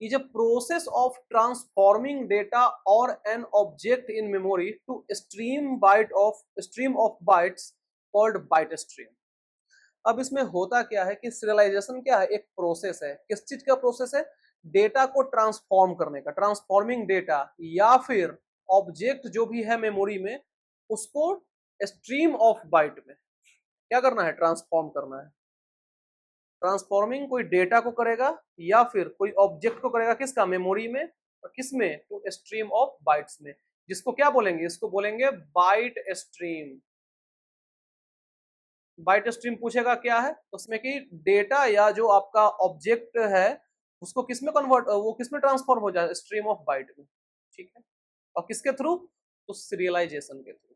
is a process of transforming data or an object in memory to stream of bytes called byte stream. अब इसमें होता क्या है कि सीरियलाइजेशन क्या है, एक प्रोसेस है, किस चीज का प्रोसेस है, डेटा को ट्रांसफॉर्म करने का, ट्रांसफॉर्मिंग डेटा, या फिर ऑब्जेक्ट जो भी है मेमोरी में उसको स्ट्रीम ऑफ बाइट में क्या करना है, ट्रांसफॉर्म करना है। ट्रांसफॉर्मिंग कोई डेटा को करेगा या फिर कोई ऑब्जेक्ट को करेगा, किसका, मेमोरी में, और किसमें, टू स्ट्रीम ऑफ बाइट्स में, जिसको क्या बोलेंगे, इसको बोलेंगे बाइट स्ट्रीम। बाइट स्ट्रीम पूछेगा क्या है, उसमें कि डेटा या जो आपका ऑब्जेक्ट है उसको किसमें कन्वर्ट, वो किसमें ट्रांसफॉर्म हो जाए, स्ट्रीम ऑफ बाइट में, ठीक है। और किसके थ्रू, तो सीरियलाइजेशन के थ्रू।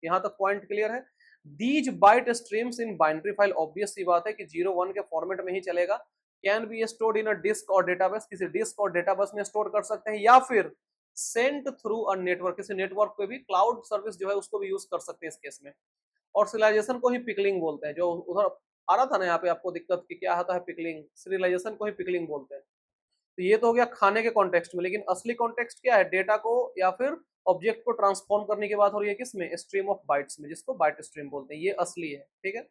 यहाँ तक पॉइंट क्लियर है। These byte streams in binary file, obvious सी बात है कि 0 1 के फॉर्मेट में ही चलेगा। Can be stored in a disk और डेटाबेस, किसी डिस्क और डेटाबेस में स्टोर कर सकते हैं, या फिर सेंट थ्रू अ नेटवर्क, किसी नेटवर्क पे भी, क्लाउड सर्विस जो है उसको भी यूज कर सकते हैं इस केस में। और सीरियलाइजेशन को ही पिकलिंग बोलते हैं, जो उधर आ रहा था ना यहाँ पे आपको दिक्कत की क्या आता है, पिकलिंग, सीरियलाइजेशन को ही पिकलिंग बोलते हैं। तो ये तो हो गया खाने के कॉन्टेक्स्ट में, लेकिन असली कॉन्टेक्स्ट क्या है, डेटा को या फिर ऑब्जेक्ट को ट्रांसफॉर्म करने की बात हो रही है किसमें, स्ट्रीम ऑफ बाइट्स में, जिसको बाइट स्ट्रीम बोलते हैं, ये असली है, ठीक है।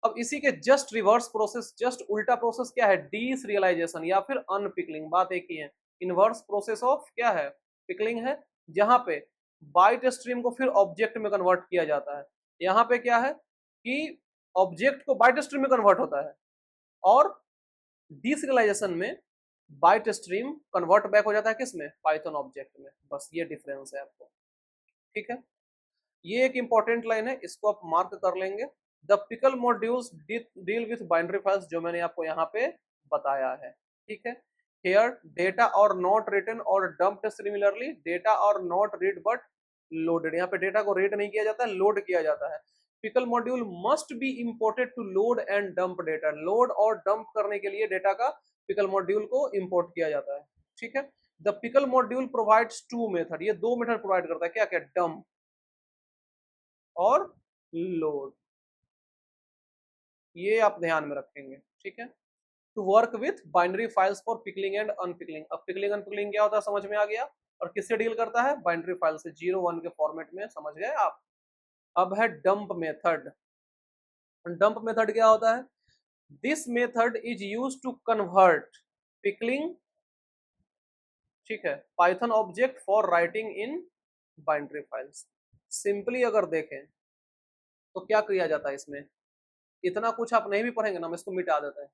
अब इसी के जस्ट रिवर्स प्रोसेस, जस्ट उल्टा प्रोसेस क्या है, डीसीरियलाइजेशन या फिर अनपिकलिंग, बात एक ही है। इनवर्स प्रोसेस ऑफ क्या है, पिकलिंग है, जहां पे बाइट स्ट्रीम को फिर ऑब्जेक्ट में कन्वर्ट किया जाता है। यहाँ पे क्या है कि ऑब्जेक्ट को बाइट स्ट्रीम में कन्वर्ट होता है, और डीसीरियलाइजेशन में बाइट स्ट्रीम कन्वर्ट बैक हो जाता है किसमें, पाइथन ऑब्जेक्ट में। बस ये डिफरेंस है आपको, ठीक है। ये एक इंपॉर्टेंट लाइन है, इसको आप मार्क कर लेंगे। The pickle modules deal with binary files, जो मैंने आपको यहाँ पे बताया है, ठीक है। हियर डेटा और नॉट रिटन और डंप्ड, सिमिलरली डेटा और नॉट रीड बट लोडेड, यहाँ पे डेटा को रीड नहीं किया जाता है, लोड किया जाता है। Pickle module must be imported to load and dump data, load और डंप करने के लिए डेटा का पिकल मॉड्यूल को इंपोर्ट किया जाता है, ठीक है। The pickle module provides two method, ये दो मेथड प्रोवाइड करता है, क्या क्या, डंप और लोड, ये आप ध्यान में रखेंगे, ठीक है। To work with binary files for pickling and unpickling. अब पिकलिंग अनपिकलिंग क्या होता है समझ में आ गया, और किससे डील करता है, बाइनरी फाइल से, 0 1 के फॉर्मेट में, समझ गए आप। अब है डंप मेथड। डंप मेथड क्या होता है? This method is use to convert pickling, ठीक है, Python object for writing in binary files. Simply अगर देखें तो क्या किया जाता है इसमें, इतना कुछ आप नहीं भी पढ़ेंगे ना, हम इसको मिटा देते हैं।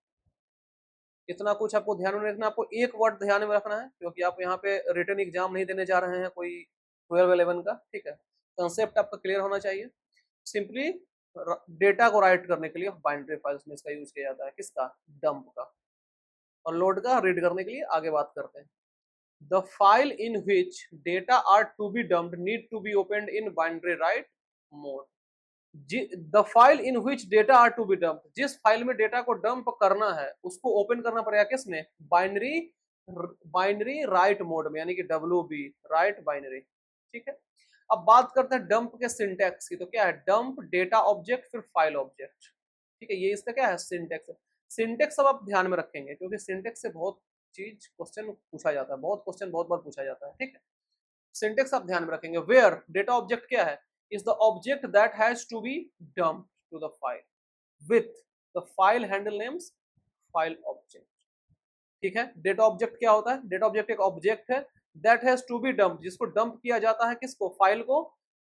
इतना कुछ आपको ध्यान में रखना, आपको एक वर्ड ध्यान में रखना है, क्योंकि आप यहाँ पे रिटन एग्जाम नहीं देने जा रहे हैं कोई 12-11 का, ठीक है। कंसेप्ट आपका क्लियर होना चाहिए। सिंपली डेटा को राइट करने के लिए बाइनरी फाइल्स में इसका यूज किया जाता है, किसका? डंप का। और लोड का रीड करने के लिए आगे बात करते हैं। The file in which data are to be dumped need to be opened in binary write mode. The file in which data are to be dump, जिस फाइल में डेटा को डंप करना है उसको ओपन करना पड़ेगा किसमें? बाइनरी, बाइनरी राइट मोड में, यानी कि WB, राइट बाइनरी, ठीक है। अब बात करते हैं डंप के सिंटैक्स की। तो क्या है? डंप डेटा ऑब्जेक्ट फिर फाइल ऑब्जेक्ट, ठीक है। ये इसका क्या है? सिंटैक्स। सिंटैक्स अब आप ध्यान में रखेंगे, क्योंकि सिंटैक्स से बहुत चीज क्वेश्चन पूछा जाता है, बहुत क्वेश्चन बहुत बार पूछा जाता है, ठीक है। सिंटैक्स आप ध्यान में रखेंगे। वेयर डेटा ऑब्जेक्ट क्या है? is the object that has to be dumped to the file with the file handle names file object, ठीक है। डेटा ऑब्जेक्ट क्या होता है? डेटा ऑब्जेक्ट एक ऑब्जेक्ट है that has to be dumped, जिसको डंप किया जाता है, किसको? फाइल को,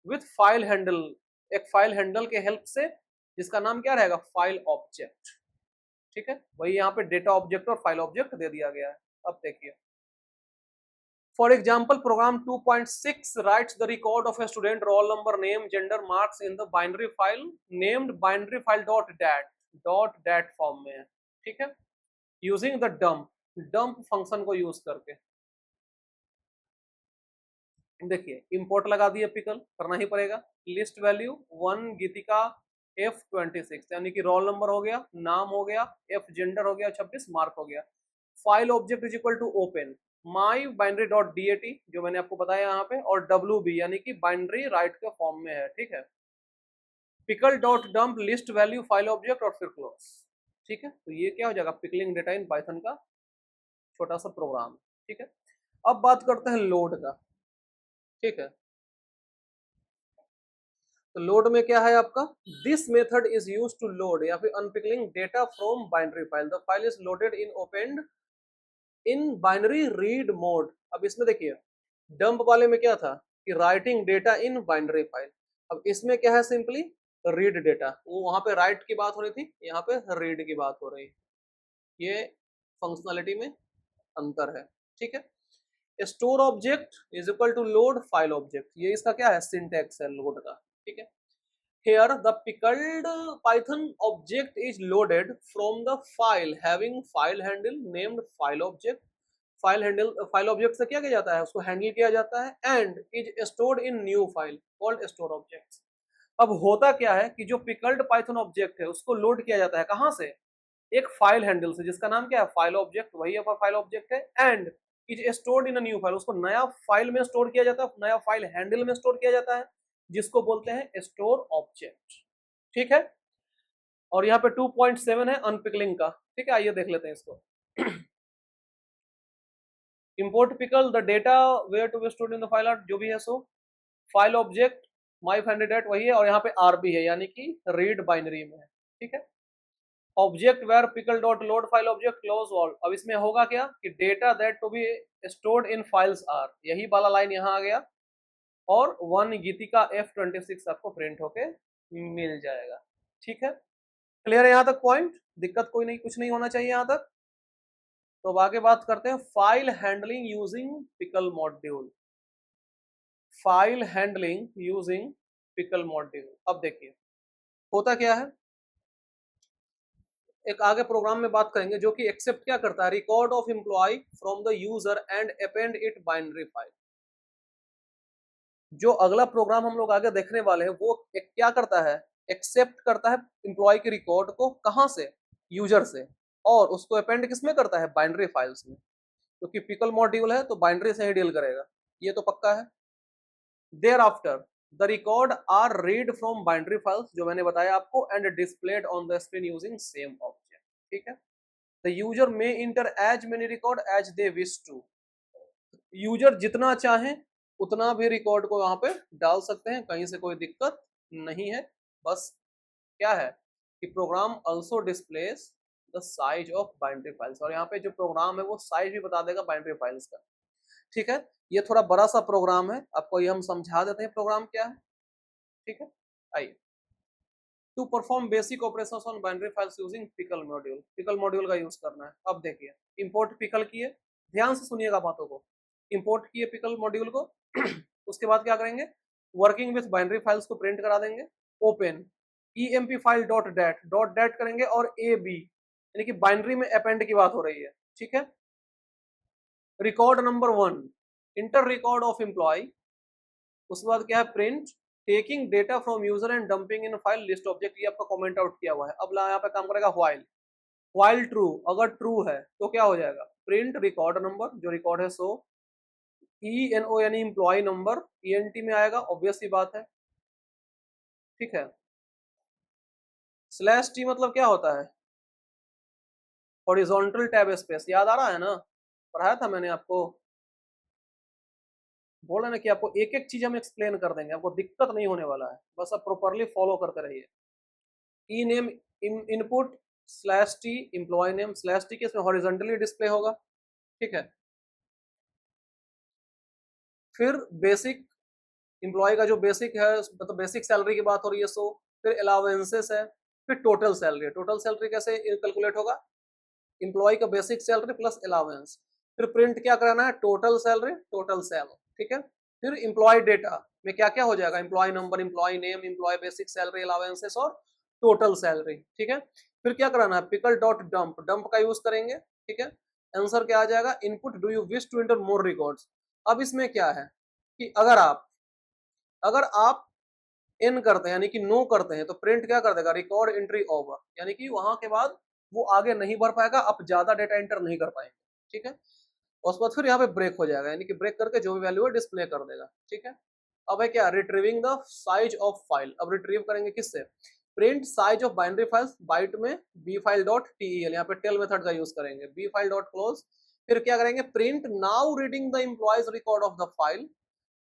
with file handle, एक फाइल हैंडल के हेल्प से, जिसका नाम क्या रहेगा? फाइल ऑब्जेक्ट, ठीक है। वही यहाँ पे डेटा ऑब्जेक्ट और फाइल ऑब्जेक्ट दे दिया गया है। अब देखिए, for example, program 2.6 writes the record of a student roll number, name, gender, marks in the binary file named binary file dot dat form में है, ठीक है, using the dump फंक्शन को यूज करके। देखिए, इंपोर्ट लगा दिए, पिकल करना ही पड़ेगा। लिस्ट वैल्यू 1 गीतिका F26, यानी कि रोल नंबर हो गया, नाम हो गया, F जेंडर हो गया 26, मार्क हो गया। File object is equal to open my binary dot DAT, जो मैंने आपको बताया यहाँ पे, और WB यानी कि बाइनरी राइट के फॉर्म में है, ठीक है। Pickle dot dump least value file object और फिर क्लोज, ठीक है। तो ये क्या हो जाएगा? पिकलिंग डेटा इन पाइथन का छोटा सा प्रोग्राम, ठीक है। अब बात करते हैं लोड का, ठीक है। तो लोड में क्या है आपका? This method is use to load या फिर unpickling data from binary file. The file is loaded in opened in binary read mode. अब इसमें देखिए, डंप वाले में क्या था कि writing data in binary file. अब इसमें क्या है? Simply read data. वो वहां पे राइट की बात हो रही थी, यहाँ पे रीड की बात हो रही है। ये फंक्शनलिटी में अंतर है, ठीक है। Store object is equal to load file object, ये इसका क्या है? सिंटैक्स है लोड का, ठीक है। Here the pickled Python object is loaded from the file having file handle named file object. File object से क्या किया जाता है? उसको हैंडल किया जाता है and is stored in new file called store object. अब होता क्या है कि जो पिकल्ड पाइथन ऑब्जेक्ट है उसको लोड किया जाता है कहां से? एक फाइल हैंडल से, जिसका नाम क्या है? फाइल ऑब्जेक्ट, वही फाइल ऑब्जेक्ट है। And is stored in a new file, उसको नया फाइल में स्टोर किया जाता है, नया फाइल हैंडल में स्टोर किया जाता है, जिसको बोलते हैं स्टोर ऑब्जेक्ट, ठीक है। और यहाँ पे 2.7 है अनपिकलिंग का, ठीक है। आइए देख लेते हैं इसको। Import pickle the data where to be stored in the file are, जो भी है सो file object my find date वही है, और यहाँ पे RB है, यानी कि रीड बाइनरी में है, ठीक है। Object where pickle dot load file object close all. अब इसमें होगा क्या कि data that to be stored in files are, यही वाला लाइन यहाँ आ गया, और 1 गीतिका F26 आपको प्रिंट होके मिल जाएगा, ठीक है। क्लियर है यहाँ तक पॉइंट? दिक्कत कोई नहीं, कुछ नहीं होना चाहिए यहाँ तक। तो अब आगे बात करते हैं file handling using pickle module. File handling using pickle module. अब देखिए होता क्या है, एक आगे प्रोग्राम में बात करेंगे जो कि एक्सेप्ट क्या करता है? Record of employ from the user and append it binary file. जो अगला प्रोग्राम हम लोग आगे देखने वाले हैं वो क्या करता है? एक्सेप्ट करता है एम्प्लॉय के रिकॉर्ड को, कहां से? यूजर से, और उसको अपेंड किसमें करता है? बाइनरी फाइल्स में, क्योंकि पिकल मॉड्यूल है तो बाइनरी से ही डील करेगा, ये तो पक्का है। There after the record are read from binary files, जो मैंने बताया आपको, and displayed on the screen using same object, ठीक है। The user may enter as many record as they wish to. User जितना चाहे उतना भी रिकॉर्ड को वहां पे डाल सकते हैं, कहीं से कोई दिक्कत नहीं है, बस क्या है कि program also displays the size of binary files, और यहाँ पे जो प्रोग्राम है वो साइज भी बता देगा बाइनरी फाइल्स का। ठीक है, ये थोड़ा बड़ा सा प्रोग्राम है, आपको ये हम समझा देते हैं प्रोग्राम क्या है। ठीक है, आइए। To perform basic operations on binary files using pickle module, pickle module का यूज करना है। अब देखिए, इंपोर्ट पिकल किए, ध्यान से सुनिएगा बातों को। इंपोर्ट किए पिकल मॉड्यूल को उसके बाद क्या करेंगे, वर्किंग विथ बाइनरी फाइल्स को प्रिंट करा देंगे। Open emp file dot dat करेंगे और ए बी, यानी कि बाइनरी में अपेंड की बात हो रही है। ठीक है, record number 1 enter record of employ, उसके बाद क्या है print taking data from user and dumping in file list object, ये आपका कमेंट आउट किया हुआ है। अब यहाँ पे काम करेगा व्हाइल ट्रू, अगर ट्रू है तो क्या हो जाएगा, प्रिंट रिकॉर्ड नंबर, जो रिकॉर्ड है सो ENO यानी एम्प्लॉय नंबर, ENT में आएगा, ऑब्वियस सी बात है। ठीक है, स्लैश टी मतलब क्या होता है, हॉरिजॉन्टल टैब स्पेस, याद आ रहा है ना, पढ़ाया था मैंने आपको, बोला ना कि आपको एक एक चीज हम एक्सप्लेन कर देंगे, आपको दिक्कत नहीं होने वाला है, बस आप प्रॉपरली फॉलो करते रहिए। E name input slash T employ name slash T के इसमें हॉरिजॉन्टली डिस्प्ले होगा। ठीक है, फिर बेसिक एम्प्लॉय का जो बेसिक है, मतलब बेसिक सैलरी की बात हो रही है सो, फिर अलाउंसेस है, फिर टोटल सैलरी। टोटल सैलरी कैसे कैलकुलेट होगा, एम्प्लॉय का बेसिक सैलरी प्लस अलाउंस, फिर प्रिंट क्या कराना है, टोटल सैलरी टोटल सैल। ठीक है, फिर एम्प्लॉय डेटा में क्या क्या हो जाएगा, employ number, employ name, employ basic salary, allowances और टोटल सैलरी। ठीक है, फिर क्या कराना है, पिकल डॉट डंप, डंप का यूज करेंगे। ठीक है, आंसर क्या आ जाएगा, input do you wish to enter more records. अब इसमें क्या है कि अगर आप इन करते हैं यानी कि नो करते हैं तो प्रिंट क्या कर देगा, रिकॉर्ड एंट्री ओवर, यानी कि वहां के बाद वो आगे नहीं बढ़ पाएगा, आप ज्यादा डेटा एंटर नहीं कर पाएंगे। ठीक है, उसके बाद फिर यहाँ पे ब्रेक हो जाएगा, यानी कि ब्रेक करके जो भी वैल्यू है डिस्प्ले कर देगा। ठीक है, अब है क्या, retrieving the size of file, अब रिट्रीव करेंगे किससे, print size of binary files byte में बी फाइल डॉट टीएल, यहाँ पे टेल मेथड का यूज करेंगे, बी फाइल डॉट क्लोज, फिर क्या करेंगे, print now reading the employees record of the file,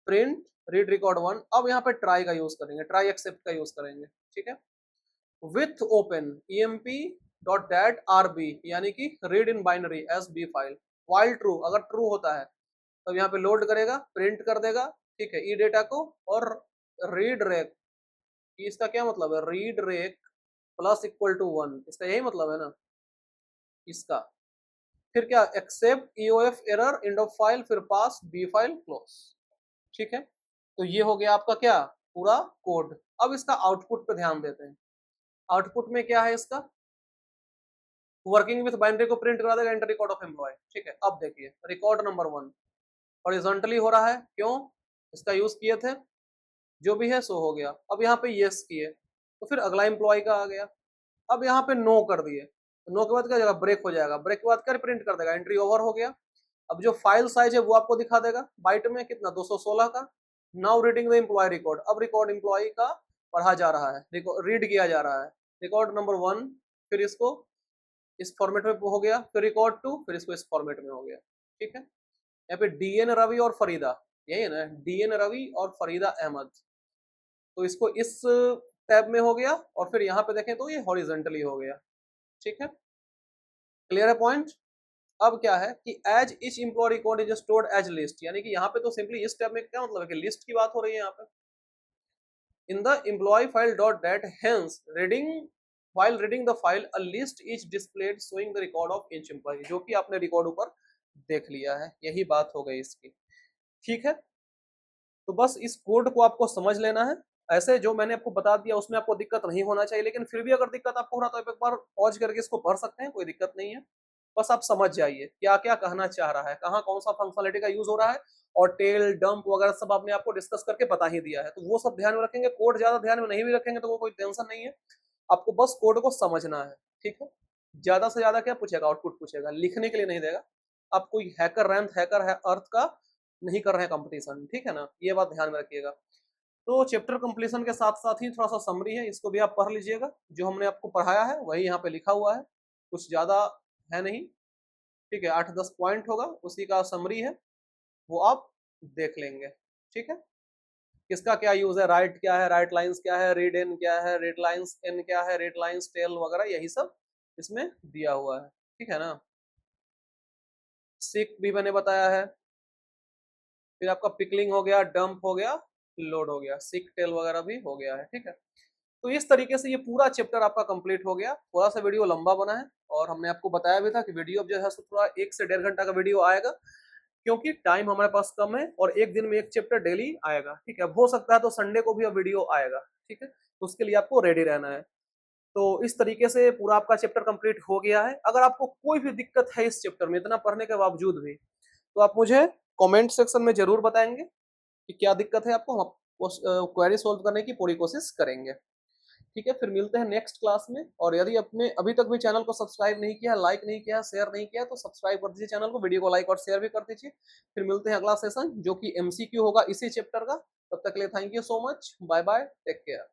print read record 1, अब यहाँ पे ट्राई का यूज करेंगे, ट्राई एक्सेप्ट का यूज करेंगे। ठीक है, with open emp dot dat RB, यानी कि read in binary as B file, while true, अगर ट्रू होता है तब तो यहाँ पे लोड करेगा, प्रिंट कर देगा। ठीक है, ई डेटा को, और रीड रेक, इसका क्या मतलब है, read rec plus equal to 1, इसका यही मतलब है ना इसका। फिर क्या, except EOF error end of file, फिर पास बी फाइल क्लोज। ठीक है, तो ये हो गया आपका क्या, पूरा कोड। अब इसका आउटपुट पे ध्यान देते हैं, आउटपुट में क्या है इसका, वर्किंग विथ बाइनरी को प्रिंट करा देगा, एंटर रिकॉर्ड ऑफ एम्प्लॉय। ठीक है, अब देखिए रिकॉर्ड नंबर 1 हॉरिजॉन्टली हो रहा है, क्यों, इसका यूज किए थे, जो भी है सो हो गया। अब यहाँ पे यस किए तो फिर अगला एम्प्लॉय का आ गया, अब यहाँ पे नो कर दिए तो नो के बाद क्या जाएगा, ब्रेक हो जाएगा, ब्रेक के बाद क्या प्रिंट कर देगा, एंट्री ओवर हो गया। अब जो फाइल साइज है वो आपको दिखा देगा, बाइट में कितना, 216 का। Now reading the employ record, अब रिकॉर्ड एम्प्लॉय का पढ़ा जा रहा है, रीड किया जा रहा है, रिकॉर्ड नंबर 1, फिर इसको इस फॉर्मेट में हो गया, फिर रिकॉर्ड 2, फिर इसको इस फॉर्मेट में हो गया। ठीक है, यहाँ पे DN रवि और फरीदा, यही है ना, DN रवि और फरीदा अहमद, तो इसको इस टैब में हो गया, और फिर यहाँ पे देखें तो ये हॉरिजॉन्टली हो गया। ठीक है, क्लियर है पॉइंट। अब क्या है कि as each employ record is stored as list, यानी कि यहाँ पे तो सिंपली इस टैब में क्या मतलब है कि लिस्ट की बात हो रही है यहाँ पे, in the employ file dot dat hence reading, while reading the file a list is displayed showing the record of each employee, जो कि आपने रिकॉर्ड ऊपर देख लिया है, यही बात हो गई इसकी। ठीक है, तो बस इस कोड को आपको समझ लेना है, ऐसे जो मैंने आपको बता दिया उसमें आपको दिक्कत नहीं होना चाहिए, लेकिन फिर भी अगर दिक्कत आपको हो रहा तो एक बार पॉज करके इसको पढ़ सकते हैं, कोई दिक्कत नहीं है। बस आप समझ जाइए क्या क्या कहना चाह रहा है, कहाँ कौन सा फंक्शनलिटी का यूज हो रहा है, और टेल डंप वगैरह सब आपने आपको डिस्कस करके बता ही दिया है, तो वो सब ध्यान में रखेंगे। कोड ज्यादा ध्यान में नहीं भी रखेंगे तो वो कोई टेंशन नहीं है, आपको बस कोड को समझना है। ठीक है, ज्यादा से ज्यादा क्या पूछेगा, आउटपुट पूछेगा, लिखने के लिए नहीं देगा। आप कोई हैकर रैंक हैकर है अर्थ का नहीं कर रहे हैं कंपटीशन, ठीक है ना, ये बात ध्यान में रखिएगा। तो चैप्टर कंप्लीशन के साथ साथ ही थोड़ा सा समरी है, इसको भी आप पढ़ लीजिएगा, जो हमने आपको पढ़ाया है वही यहाँ पे लिखा हुआ है, कुछ ज्यादा है नहीं। ठीक है, 8-10 पॉइंट होगा, उसी का समरी है, वो आप देख लेंगे। ठीक है, किसका क्या यूज है, राइट क्या है, राइट लाइंस क्या है, रीड इन क्या है, रीड लाइंस इन क्या है, रीड लाइंस टेल वगैरह यही सब इसमें दिया हुआ है, ठीक है ना। सीक भी मैंने बताया है। फिर आपका पिकलिंग हो गया, डंप हो गया, लोड हो गया, सीक टेल वगैरह भी हो गया है, ठीक है। तो इस तरीके से ये पूरा चैप्टर आपका कंप्लीट हो गया। थोड़ा सा वीडियो लंबा बना है और हमने आपको बताया भी था कि वीडियो जो है थोड़ा 1 से 1.5 घंटा का वीडियो आएगा, क्योंकि टाइम हमारे पास कम है और एक दिन में एक चैप्टर डेली आएगा, ठीक है। अब हो सकता है तो संडे को भी अब वीडियो आएगा, ठीक है, तो उसके लिए आपको रेडी रहना है। तो इस तरीके से पूरा आपका चैप्टर कंप्लीट हो गया है। अगर आपको कोई भी दिक्कत है इस चैप्टर में इतना पढ़ने के बावजूद भी, तो आप मुझे कमेंट सेक्शन में जरूर बताएंगे कि क्या दिक्कत है आपको, हम क्वेरी सोल्व करने की पूरी कोशिश करेंगे, ठीक है। फिर मिलते हैं नेक्स्ट क्लास में। और यदि आपने अभी तक भी चैनल को सब्सक्राइब नहीं किया, लाइक नहीं किया, शेयर नहीं किया, तो सब्सक्राइब कर दीजिए चैनल को, वीडियो को लाइक और शेयर भी कर दीजिए। फिर मिलते हैं अगला सेशन जो कि एमसीक्यू होगा इसी चैप्टर का। तब तक के लिए thank you so much, bye bye, take care.